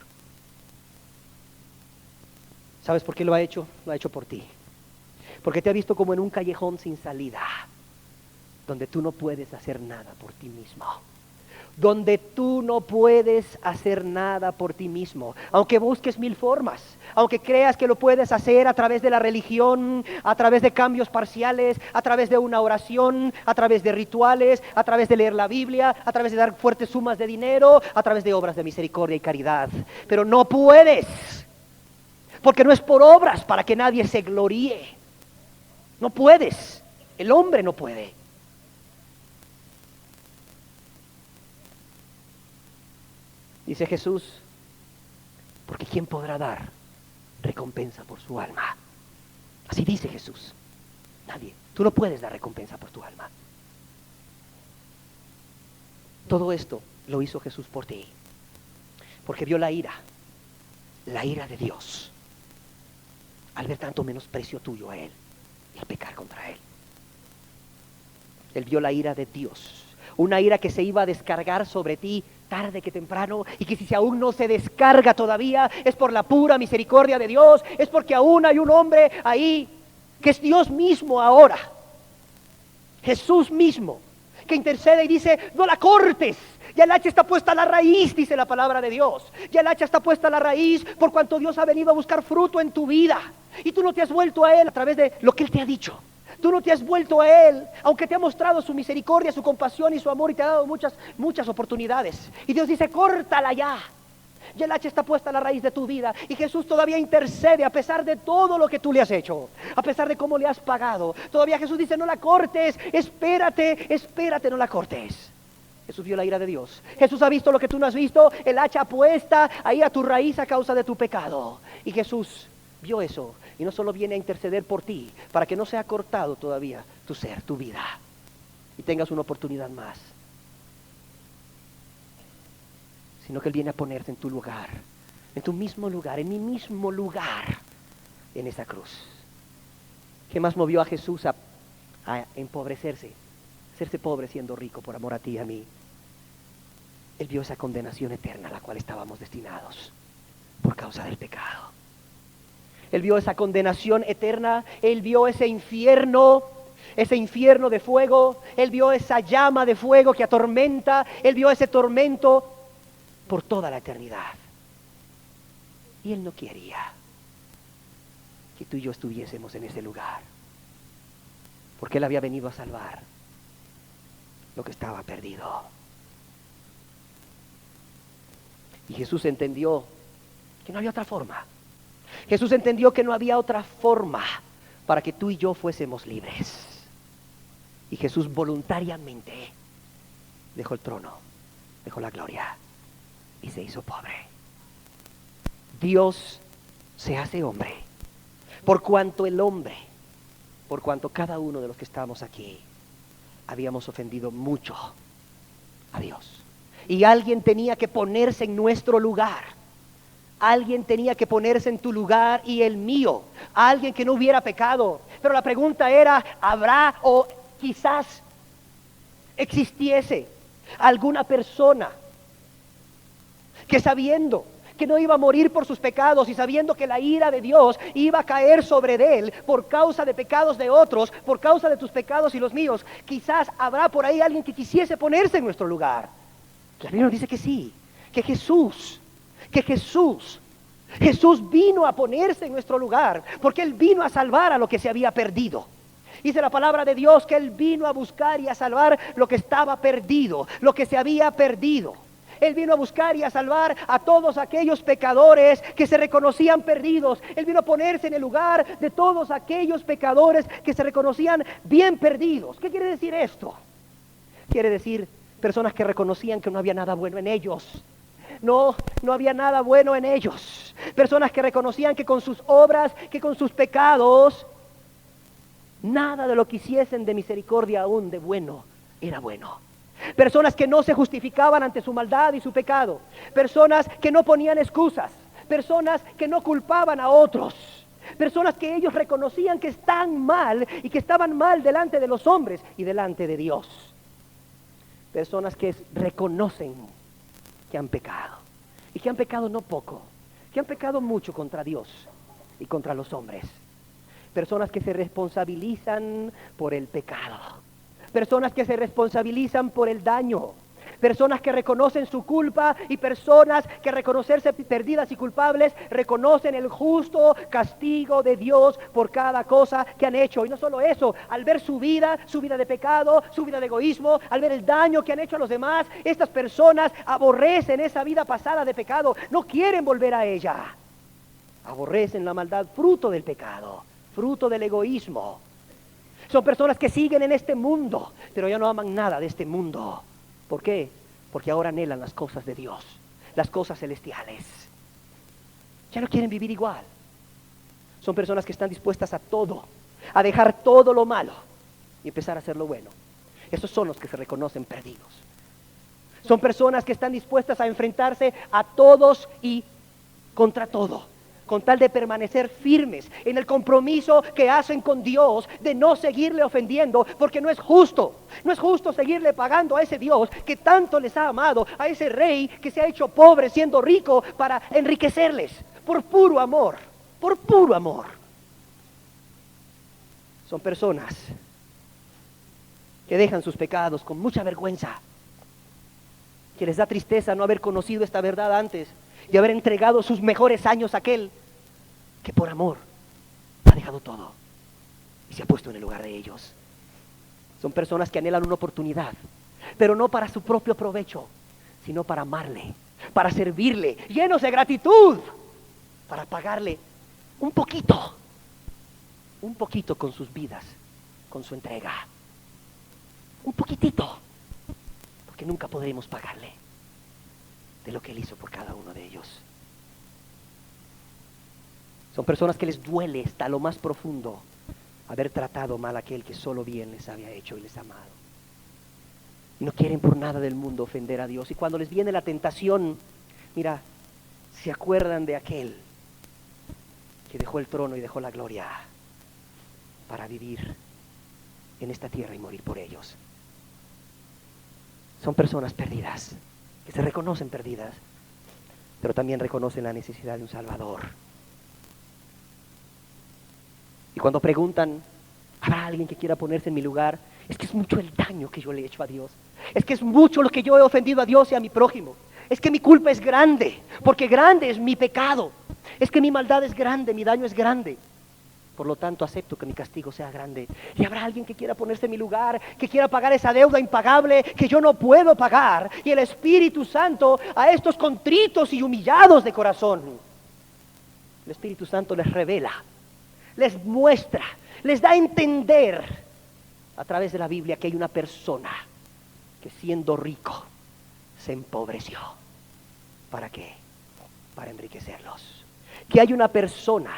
¿Sabes por qué lo ha hecho? Lo ha hecho por ti. Porque te ha visto como en un callejón sin salida, donde tú no puedes hacer nada por ti mismo. Donde tú no puedes hacer nada por ti mismo, aunque busques mil formas, aunque creas que lo puedes hacer a través de la religión, a través de cambios parciales, a través de una oración, a través de rituales, a través de leer la Biblia, a través de dar fuertes sumas de dinero, a través de obras de misericordia y caridad. Pero no puedes, porque no es por obras para que nadie se gloríe. No puedes, el hombre no puede. Dice Jesús, porque ¿quién podrá dar recompensa por su alma? Así dice Jesús. Nadie. Tú no puedes dar recompensa por tu alma. Todo esto lo hizo Jesús por ti, porque vio la ira de Dios, al ver tanto menosprecio tuyo a Él y al pecar contra Él. Él vio la ira de Dios, una ira que se iba a descargar sobre ti tarde que temprano, y que si aún no se descarga todavía, es por la pura misericordia de Dios, es porque aún hay un hombre ahí, que es Dios mismo ahora, Jesús mismo, que intercede y dice, no la cortes. Ya el hacha está puesta a la raíz, dice la palabra de Dios. Ya el hacha está puesta a la raíz por cuanto Dios ha venido a buscar fruto en tu vida. Y tú no te has vuelto a Él a través de lo que Él te ha dicho. Tú no te has vuelto a Él, aunque te ha mostrado su misericordia, su compasión y su amor y te ha dado muchas oportunidades. Y Dios dice, córtala ya. Ya el hacha está puesta a la raíz de tu vida. Y Jesús todavía intercede a pesar de todo lo que tú le has hecho. A pesar de cómo le has pagado. Todavía Jesús dice, no la cortes, espérate, no la cortes. Jesús vio la ira de Dios. Jesús ha visto lo que tú no has visto, el hacha puesta ahí a tu raíz a causa de tu pecado. Y Jesús vio eso y no solo viene a interceder por ti, para que no sea cortado todavía tu ser, tu vida, y tengas una oportunidad más, sino que Él viene a ponerse en tu lugar, en tu mismo lugar, en mi mismo lugar, en esa cruz. ¿Qué más movió a Jesús a empobrecerse? Hacerse pobre siendo rico por amor a ti y a mí. Él vio esa condenación eterna a la cual estábamos destinados por causa del pecado. Él vio esa condenación eterna, Él vio ese infierno de fuego, Él vio esa llama de fuego que atormenta, Él vio ese tormento por toda la eternidad. Y Él no quería que tú y yo estuviésemos en ese lugar, porque Él había venido a salvar lo que estaba perdido. Y Jesús entendió que no había otra forma. Jesús entendió que no había otra forma para que tú y yo fuésemos libres. Y Jesús voluntariamente dejó el trono, dejó la gloria y se hizo pobre. Dios se hace hombre, por cuanto cada uno de los que estamos aquí habíamos ofendido mucho a Dios. Y alguien tenía que ponerse en nuestro lugar. Alguien tenía que ponerse en tu lugar y el mío. Alguien que no hubiera pecado. Pero la pregunta era, ¿habrá o quizás existiese alguna persona que sabiendo que no iba a morir por sus pecados y sabiendo que la ira de Dios iba a caer sobre él por causa de pecados de otros, por causa de tus pecados y los míos, quizás habrá por ahí alguien que quisiese ponerse en nuestro lugar? La Biblia nos dice que sí, que Jesús vino a ponerse en nuestro lugar, porque Él vino a salvar a lo que se había perdido. Dice la palabra de Dios que Él vino a buscar y a salvar lo que estaba perdido, lo que se había perdido. Él vino a buscar y a salvar a todos aquellos pecadores que se reconocían perdidos. Él vino a ponerse en el lugar de todos aquellos pecadores que se reconocían bien perdidos. ¿Qué quiere decir esto? Quiere decir personas que reconocían que no había nada bueno en ellos. No había nada bueno en ellos. Personas que reconocían que con sus obras, que con sus pecados, nada de lo que hiciesen de misericordia aún de bueno era bueno. Personas que no se justificaban ante su maldad y su pecado. Personas que no ponían excusas. Personas que no culpaban a otros. Personas que ellos reconocían que están mal y que estaban mal delante de los hombres y delante de Dios. Personas que reconocen que han pecado. Y que han pecado no poco. Que han pecado mucho contra Dios y contra los hombres. Personas que se responsabilizan por el pecado. Personas que se responsabilizan por el daño. Personas que reconocen su culpa y personas que reconocerse perdidas y culpables reconocen el justo castigo de Dios por cada cosa que han hecho. Y no solo eso, al ver su vida de pecado, su vida de egoísmo, al ver el daño que han hecho a los demás, estas personas aborrecen esa vida pasada de pecado, no quieren volver a ella. Aborrecen la maldad, fruto del pecado, fruto del egoísmo. Son personas que siguen en este mundo, pero ya no aman nada de este mundo. ¿Por qué? Porque ahora anhelan las cosas de Dios, las cosas celestiales. Ya no quieren vivir igual. Son personas que están dispuestas a todo, a dejar todo lo malo y empezar a hacer lo bueno. Esos son los que se reconocen perdidos. Son personas que están dispuestas a enfrentarse a todos y contra todo, con tal de permanecer firmes en el compromiso que hacen con Dios de no seguirle ofendiendo, porque no es justo seguirle pagando a ese Dios que tanto les ha amado, a ese rey que se ha hecho pobre siendo rico para enriquecerles, por puro amor. Son personas que dejan sus pecados con mucha vergüenza, que les da tristeza no haber conocido esta verdad antes y haber entregado sus mejores años a aquel que por amor ha dejado todo y se ha puesto en el lugar de ellos. Son personas que anhelan una oportunidad, pero no para su propio provecho, sino para amarle, para servirle, llenos de gratitud, para pagarle un poquito con sus vidas, con su entrega. Un poquitito, porque nunca podremos pagarle de lo que Él hizo por cada uno de ellos. Son personas que les duele hasta lo más profundo haber tratado mal a aquel que solo bien les había hecho y les ha amado. Y no quieren por nada del mundo ofender a Dios. Y cuando les viene la tentación, mira, se acuerdan de aquel que dejó el trono y dejó la gloria para vivir en esta tierra y morir por ellos. Son personas perdidas, que se reconocen perdidas, pero también reconocen la necesidad de un Salvador. Y cuando preguntan, ¿habrá alguien que quiera ponerse en mi lugar? Es que es mucho el daño que yo le he hecho a Dios. Es que es mucho lo que yo he ofendido a Dios y a mi prójimo. Es que mi culpa es grande, porque grande es mi pecado. Es que mi maldad es grande, mi daño es grande. Por lo tanto, acepto que mi castigo sea grande. Y habrá alguien que quiera ponerse en mi lugar, que quiera pagar esa deuda impagable que yo no puedo pagar. Y el Espíritu Santo a estos contritos y humillados de corazón, el Espíritu Santo les revela, les muestra, les da a entender a través de la Biblia que hay una persona que siendo rico se empobreció. ¿Para qué? Para enriquecerlos. Que hay una persona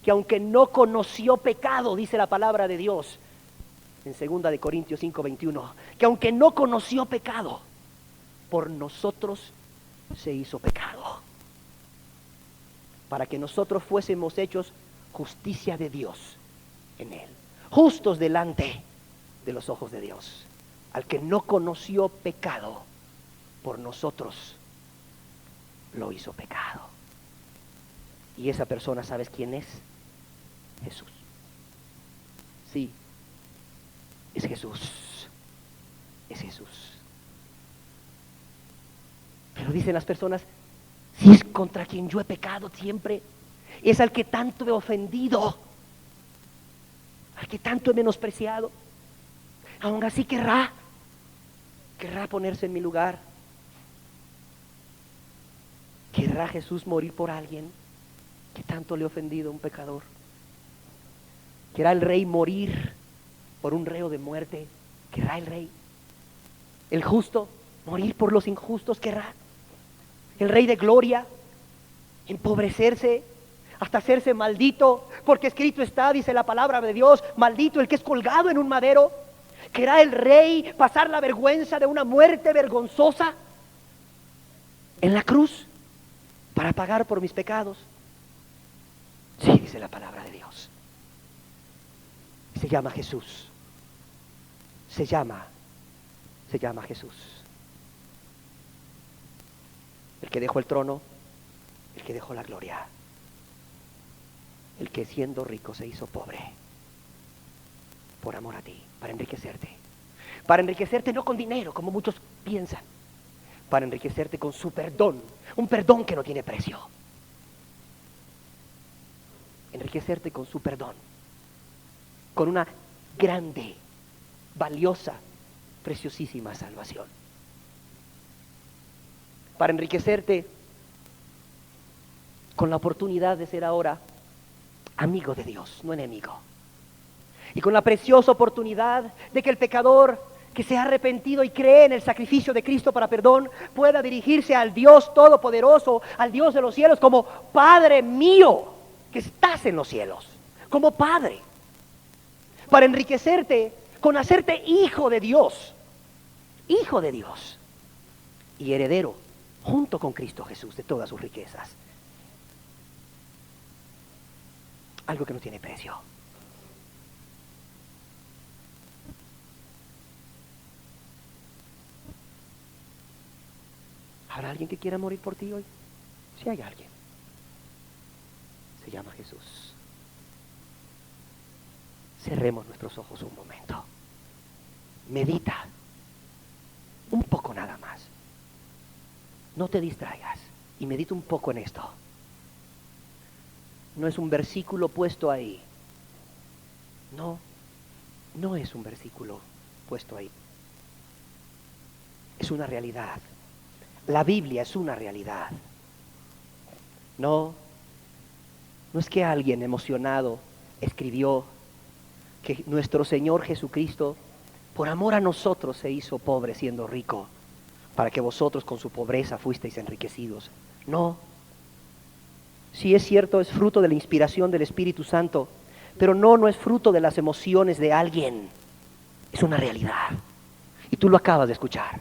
que aunque no conoció pecado, dice la palabra de Dios en 2 de Corintios 5:21, que aunque no conoció pecado, por nosotros se hizo pecado, para que nosotros fuésemos hechos justicia de Dios en Él, justos delante de los ojos de Dios. Al que no conoció pecado, por nosotros lo hizo pecado. Y esa persona, ¿sabes quién es? Jesús. Sí, es Jesús. Es Jesús. Pero dicen las personas, si es contra quien yo he pecado siempre, es al que tanto he ofendido, al que tanto he menospreciado, aún así querrá ponerse en mi lugar. ¿Querrá Jesús morir por alguien que tanto le ha ofendido a un pecador? ¿Querrá el rey morir por un reo de muerte? ¿Querrá el rey? ¿El justo morir por los injustos? ¿Querrá? ¿El rey de gloria empobrecerse hasta hacerse maldito? Porque escrito está, dice la palabra de Dios, maldito el que es colgado en un madero. ¿Querrá el rey pasar la vergüenza de una muerte vergonzosa en la cruz para pagar por mis pecados? Sí, dice la palabra de Dios. Se llama Jesús. Se llama Jesús. El que dejó el trono, el que dejó la gloria, el que siendo rico se hizo pobre por amor a ti, para enriquecerte. Para enriquecerte no con dinero, como muchos piensan, para enriquecerte con su perdón, un perdón que no tiene precio. Enriquecerte con su perdón, con una grande, valiosa, preciosísima salvación. Para enriquecerte con la oportunidad de ser ahora amigo de Dios, no enemigo. Y con la preciosa oportunidad de que el pecador que se ha arrepentido y cree en el sacrificio de Cristo para perdón pueda dirigirse al Dios Todopoderoso, al Dios de los cielos, como Padre mío que estás en los cielos, como Padre. Para enriquecerte con hacerte hijo de Dios y heredero junto con Cristo Jesús de todas sus riquezas. Algo que no tiene precio. ¿Habrá alguien que quiera morir por ti hoy? Si hay alguien, se llama Jesús. Cerremos nuestros ojos un momento. Medita. Un poco nada más. No te distraigas y medita un poco en esto. No es un versículo puesto ahí. No, no es un versículo puesto ahí. Es una realidad. La Biblia es una realidad. No es que alguien emocionado escribió que nuestro Señor Jesucristo, por amor a nosotros, se hizo pobre siendo rico, para que vosotros con su pobreza fuisteis enriquecidos. No. Sí es cierto, es fruto de la inspiración del Espíritu Santo, pero no es fruto de las emociones de alguien. Es una realidad. Y tú lo acabas de escuchar.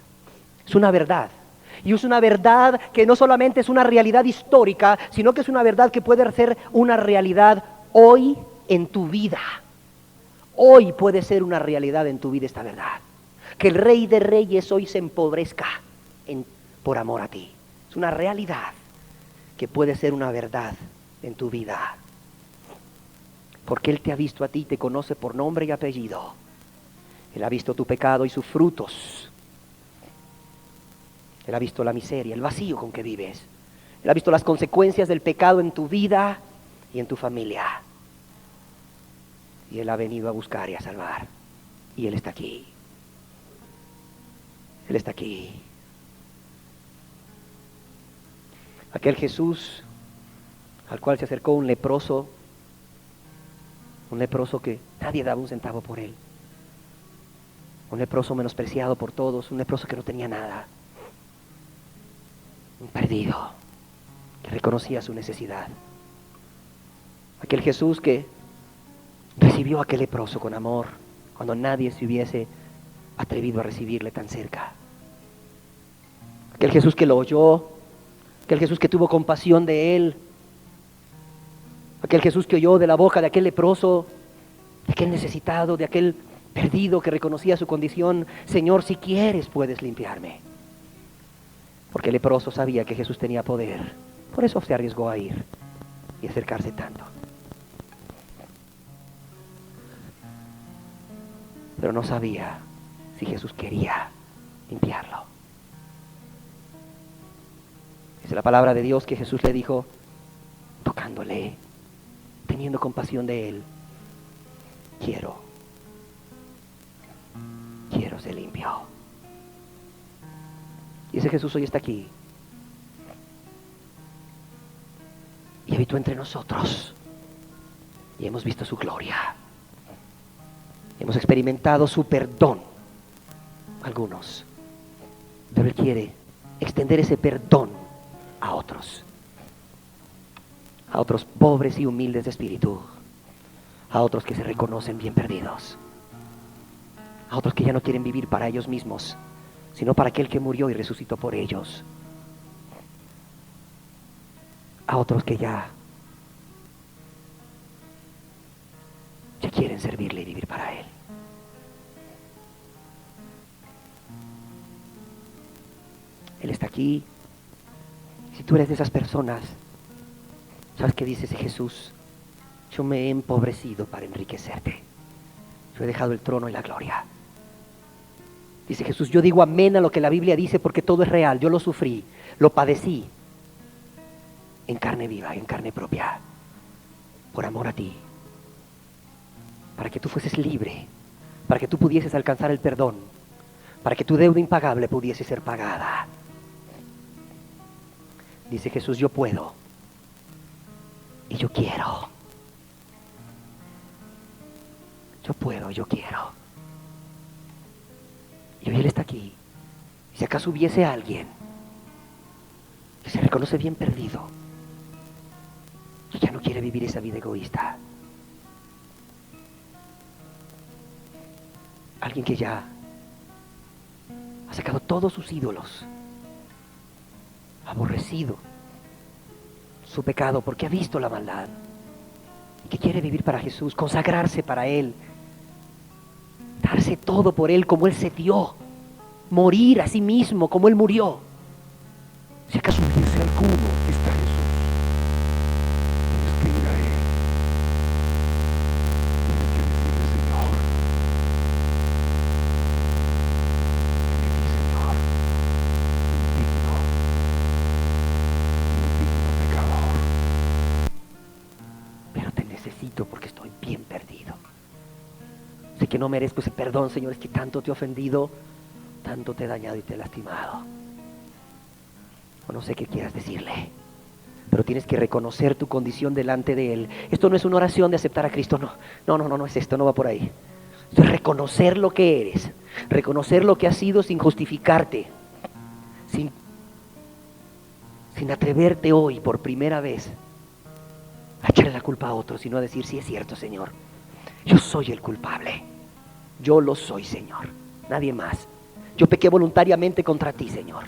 Es una verdad. Y es una verdad que no solamente es una realidad histórica, sino que es una verdad que puede ser una realidad hoy en tu vida. Hoy puede ser una realidad en tu vida esta verdad. Que el Rey de Reyes hoy se empobrezca por amor a ti. Es una realidad que puede ser una verdad en tu vida. Porque Él te ha visto a ti, te conoce por nombre y apellido. Él ha visto tu pecado y sus frutos. Él ha visto la miseria, el vacío con que vives. Él ha visto las consecuencias del pecado en tu vida y en tu familia. Y Él ha venido a buscar y a salvar. Y Él está aquí. Él está aquí. Aquel Jesús al cual se acercó un leproso que nadie daba un centavo por él. Un leproso menospreciado por todos, un leproso que no tenía nada. Un perdido que reconocía su necesidad. Aquel Jesús que recibió a aquel leproso con amor cuando nadie se hubiese atrevido a recibirle tan cerca. Aquel Jesús que lo oyó, aquel Jesús que tuvo compasión de él, aquel Jesús que oyó de la boca de aquel leproso, de aquel necesitado, de aquel perdido que reconocía su condición: Señor, si quieres puedes limpiarme. Porque el leproso sabía que Jesús tenía poder, por eso se arriesgó a ir y acercarse tanto. Pero no sabía si Jesús quería limpiarlo. Dice la palabra de Dios que Jesús le dijo, tocándole, teniendo compasión de él: quiero ser limpio. Y ese Jesús hoy está aquí y habitó entre nosotros y hemos visto su gloria. Hemos experimentado su perdón, algunos, pero Él quiere extender ese perdón a otros pobres y humildes de espíritu, a otros que se reconocen bien perdidos, a otros que ya no quieren vivir para ellos mismos, sino para aquel que murió y resucitó por ellos, a otros que ya quieren servirle y vivir para Él. Él está aquí. Si tú eres de esas personas, ¿sabes qué dice ese Jesús? Yo me he empobrecido para enriquecerte. Yo he dejado el trono y la gloria. Dice Jesús, yo digo amén a lo que la Biblia dice porque todo es real. Yo lo sufrí, lo padecí en carne viva, en carne propia, por amor a ti, para que tú fueses libre, para que tú pudieses alcanzar el perdón, para que tu deuda impagable pudiese ser pagada. Dice Jesús, yo puedo y yo quiero. Yo puedo, yo quiero. Y hoy Él está aquí. Si acaso hubiese alguien que se reconoce bien perdido, que ya no quiere vivir esa vida egoísta, alguien que ya ha sacado todos sus ídolos, aborrecido su pecado porque ha visto la maldad y que quiere vivir para Jesús, consagrarse para Él, darse todo por Él como Él se dio, morir a sí mismo como Él murió. Si acaso hubiese alguno, está Jesús. Tienes que ir a Él. Tienes que decirle, Señor, no merezco ese perdón, Señor, es que tanto te he ofendido, tanto te he dañado y te he lastimado. O no sé qué quieras decirle, pero tienes que reconocer tu condición delante de Él. Esto no es una oración de aceptar a Cristo, no es esto, no va por ahí. Esto es reconocer lo que eres, reconocer lo que has sido sin justificarte, sin atreverte hoy por primera vez a echarle la culpa a otros, sino a decir, sí es cierto, Señor, yo soy el culpable, yo lo soy, Señor, nadie más. Yo pequé voluntariamente contra ti, Señor.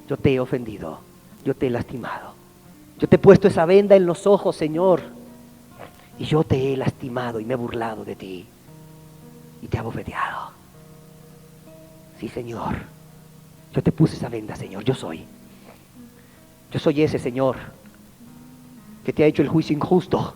Yo te he ofendido, yo te he lastimado, yo te he puesto esa venda en los ojos, Señor, y yo te he lastimado y me he burlado de ti y te he abofeteado. Sí, Señor, yo te puse esa venda, Señor, yo soy ese, Señor, que te ha hecho el juicio injusto.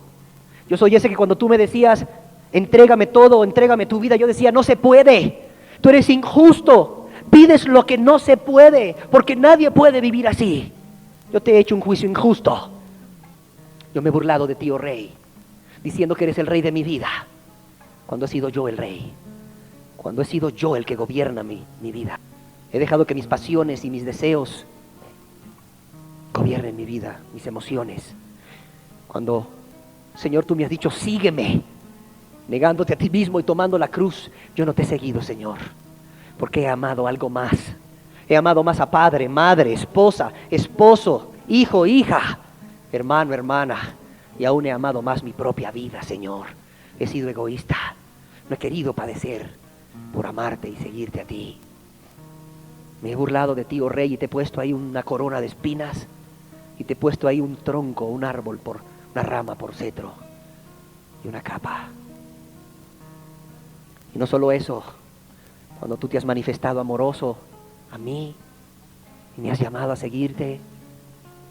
Yo soy ese que cuando tú me decías, entrégame todo, entrégame tu vida, yo decía, no se puede, tú eres injusto, pides lo que no se puede, porque nadie puede vivir así. Yo te he hecho un juicio injusto. Yo me he burlado de ti, oh Rey, diciendo que eres el Rey de mi vida, cuando he sido yo el Rey, cuando he sido yo el que gobierna mi vida. He dejado que mis pasiones y mis deseos gobiernen mi vida, mis emociones. Cuando, Señor, tú me has dicho, sígueme, negándote a ti mismo y tomando la cruz, yo no te he seguido, Señor, porque he amado algo más. He amado más a padre, madre, esposa, esposo, hijo, hija, hermano, hermana, y aún he amado más mi propia vida, Señor. He sido egoísta, no he querido padecer por amarte y seguirte a ti. Me he burlado de ti, oh Rey, y te he puesto ahí una corona de espinas, y te he puesto ahí un tronco, un árbol por una rama por cetro, y una capa. Y no solo eso, cuando tú te has manifestado amoroso a mí y me has llamado a seguirte,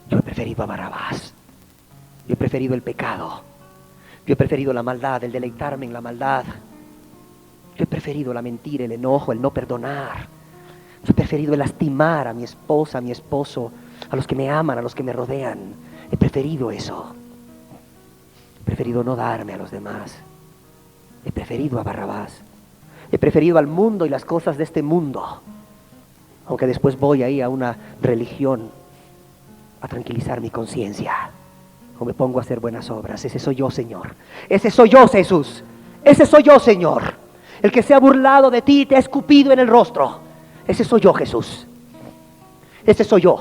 yo he preferido a Barrabás. Yo he preferido el pecado. Yo he preferido la maldad, el deleitarme en la maldad. Yo he preferido la mentira, el enojo, el no perdonar. Yo he preferido el lastimar a mi esposa, a mi esposo, a los que me aman, a los que me rodean. He preferido eso. He preferido no darme a los demás. He preferido a Barrabás. He preferido al mundo y las cosas de este mundo. Aunque después voy ahí a una religión a tranquilizar mi conciencia. O me pongo a hacer buenas obras. Ese soy yo, Señor. Ese soy yo, Jesús. Ese soy yo, Señor. El que se ha burlado de ti y te ha escupido en el rostro. Ese soy yo, Jesús. Ese soy yo.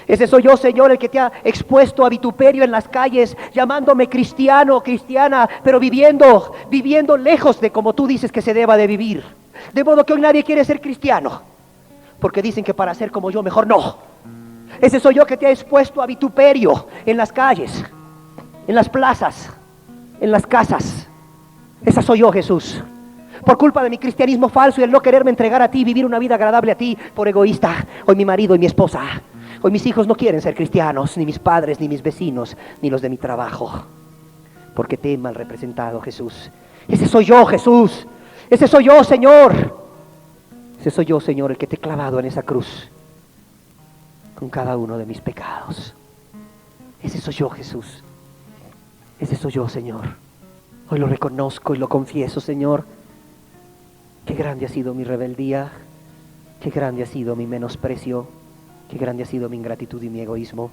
Ese soy yo, Señor, el que te ha expuesto a vituperio en las calles, llamándome cristiano, cristiana, pero viviendo lejos de como tú dices que se deba de vivir. De modo que hoy nadie quiere ser cristiano, porque dicen que para ser como yo mejor no. Ese soy yo que te ha expuesto a vituperio en las calles, en las plazas, en las casas. Esa soy yo, Jesús. Por culpa de mi cristianismo falso y el no quererme entregar a ti, vivir una vida agradable a ti, por egoísta. Hoy mi marido y mi esposa, hoy mis hijos no quieren ser cristianos, ni mis padres, ni mis vecinos, ni los de mi trabajo, porque te he mal representado, Jesús. Ese soy yo, Jesús. Ese soy yo, Señor. Ese soy yo, Señor, el que te he clavado en esa cruz con cada uno de mis pecados. Ese soy yo, Jesús. Ese soy yo, Señor. Hoy lo reconozco y lo confieso, Señor. Qué grande ha sido mi rebeldía, qué grande ha sido mi menosprecio, qué grande ha sido mi ingratitud y mi egoísmo.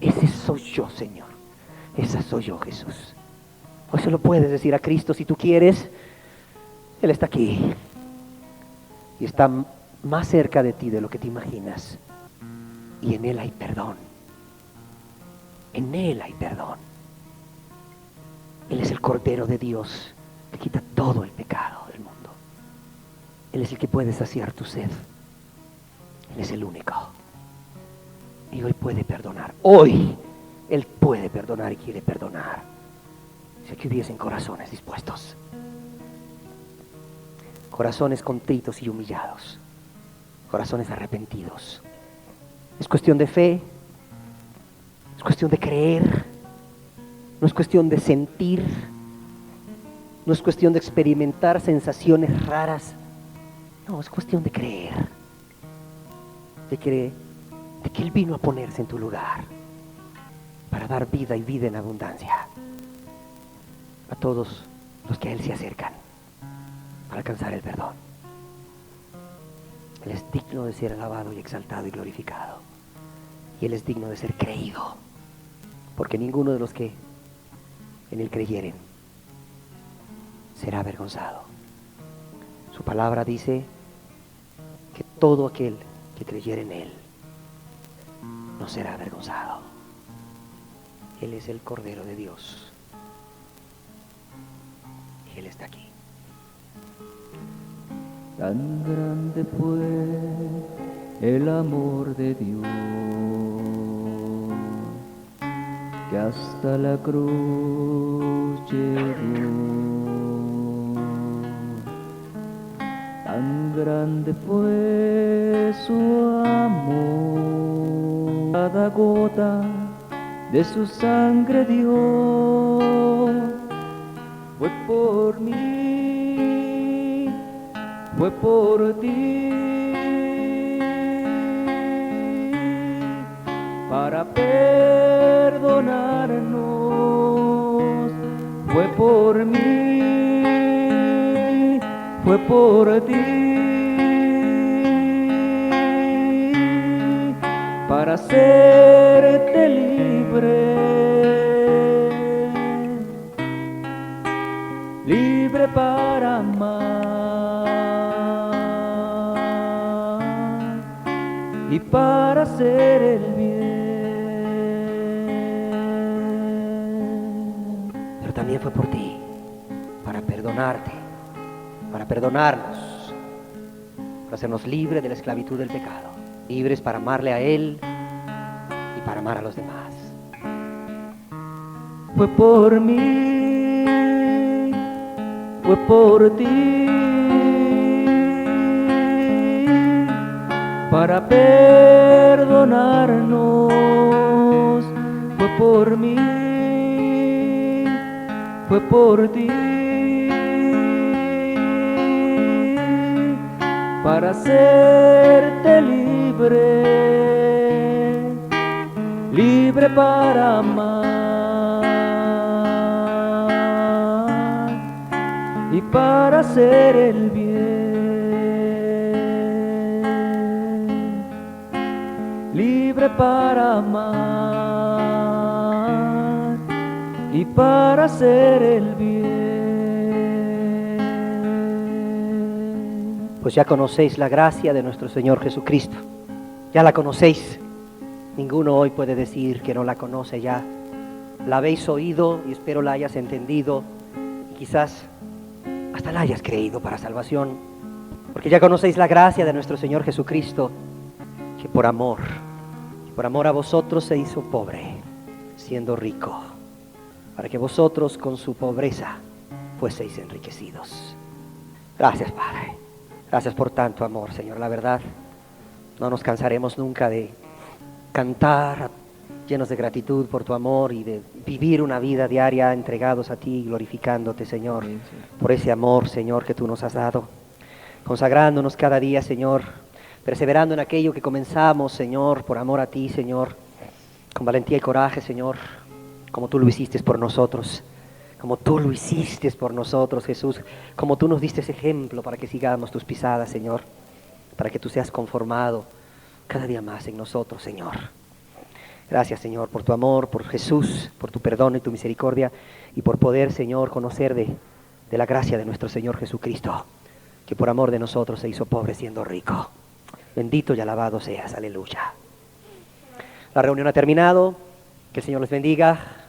Ese soy yo, Señor. Esa soy yo, Jesús. Hoy se lo puedes decir a Cristo si tú quieres. Él está aquí y está más cerca de ti de lo que te imaginas. Y en Él hay perdón. En Él hay perdón. Él es el Cordero de Dios que quita todo el pecado del mundo. Él es el que puede saciar tu sed. Él es el único. Y hoy puede perdonar. Hoy Él puede perdonar y quiere perdonar. Si aquí hubiesen corazones dispuestos. Corazones contritos y humillados. Corazones arrepentidos. Es cuestión de fe. Es cuestión de creer. No es cuestión de sentir. No es cuestión de experimentar sensaciones raras. No, es cuestión de creer. De que Él vino a ponerse en tu lugar para dar vida y vida en abundancia a todos los que a Él se acercan. alcanzar el perdón. Él es digno de ser alabado y exaltado y glorificado. Y Él es digno de ser creído, porque ninguno de los que en Él creyeren será avergonzado. Su palabra dice que todo aquel que creyere en Él no será avergonzado. Él es el Cordero de Dios. Y Él está aquí. Tan grande fue el amor de Dios, que hasta la cruz llegó. Tan grande fue su amor, cada gota de su sangre dio, fue por mí, fue por ti, para perdonarnos, fue por mí, fue por ti, para hacerte libre, libre para amar y para hacer el bien. Pero también fue por ti, para perdonarte, para perdonarnos, para hacernos libres de la esclavitud del pecado, libres para amarle a Él y para amar a los demás. Fue por mí, fue por ti, para perdonarnos, fue por mí, fue por ti, para hacerte libre, libre para amar y para hacer el bien, libre para amar y para hacer el bien. Pues ya conocéis la gracia de nuestro Señor Jesucristo. Ya la conocéis. Ninguno hoy puede decir que no la conoce ya. La habéis oído y espero la hayas entendido. Y quizás hasta la hayas creído para salvación. Porque ya conocéis la gracia de nuestro Señor Jesucristo, que por amor a vosotros se hizo pobre, siendo rico, para que vosotros con su pobreza fueseis enriquecidos. Gracias, Padre. Gracias por tanto amor, Señor. La verdad, no nos cansaremos nunca de cantar llenos de gratitud por tu amor y de vivir una vida diaria entregados a ti, glorificándote, Señor, por ese amor, Señor, que tú nos has dado, consagrándonos cada día, Señor, perseverando en aquello que comenzamos, Señor, por amor a ti, Señor, con valentía y coraje, Señor, como tú lo hiciste por nosotros. Como tú lo hiciste por nosotros, Jesús, como tú nos diste ese ejemplo para que sigamos tus pisadas, Señor, para que tú seas conformado cada día más en nosotros, Señor. Gracias, Señor, por tu amor, por Jesús, por tu perdón y tu misericordia, y por poder, Señor, conocer de la gracia de nuestro Señor Jesucristo, que por amor de nosotros se hizo pobre siendo rico. Bendito y alabado seas, aleluya. La reunión ha terminado, que el Señor les bendiga.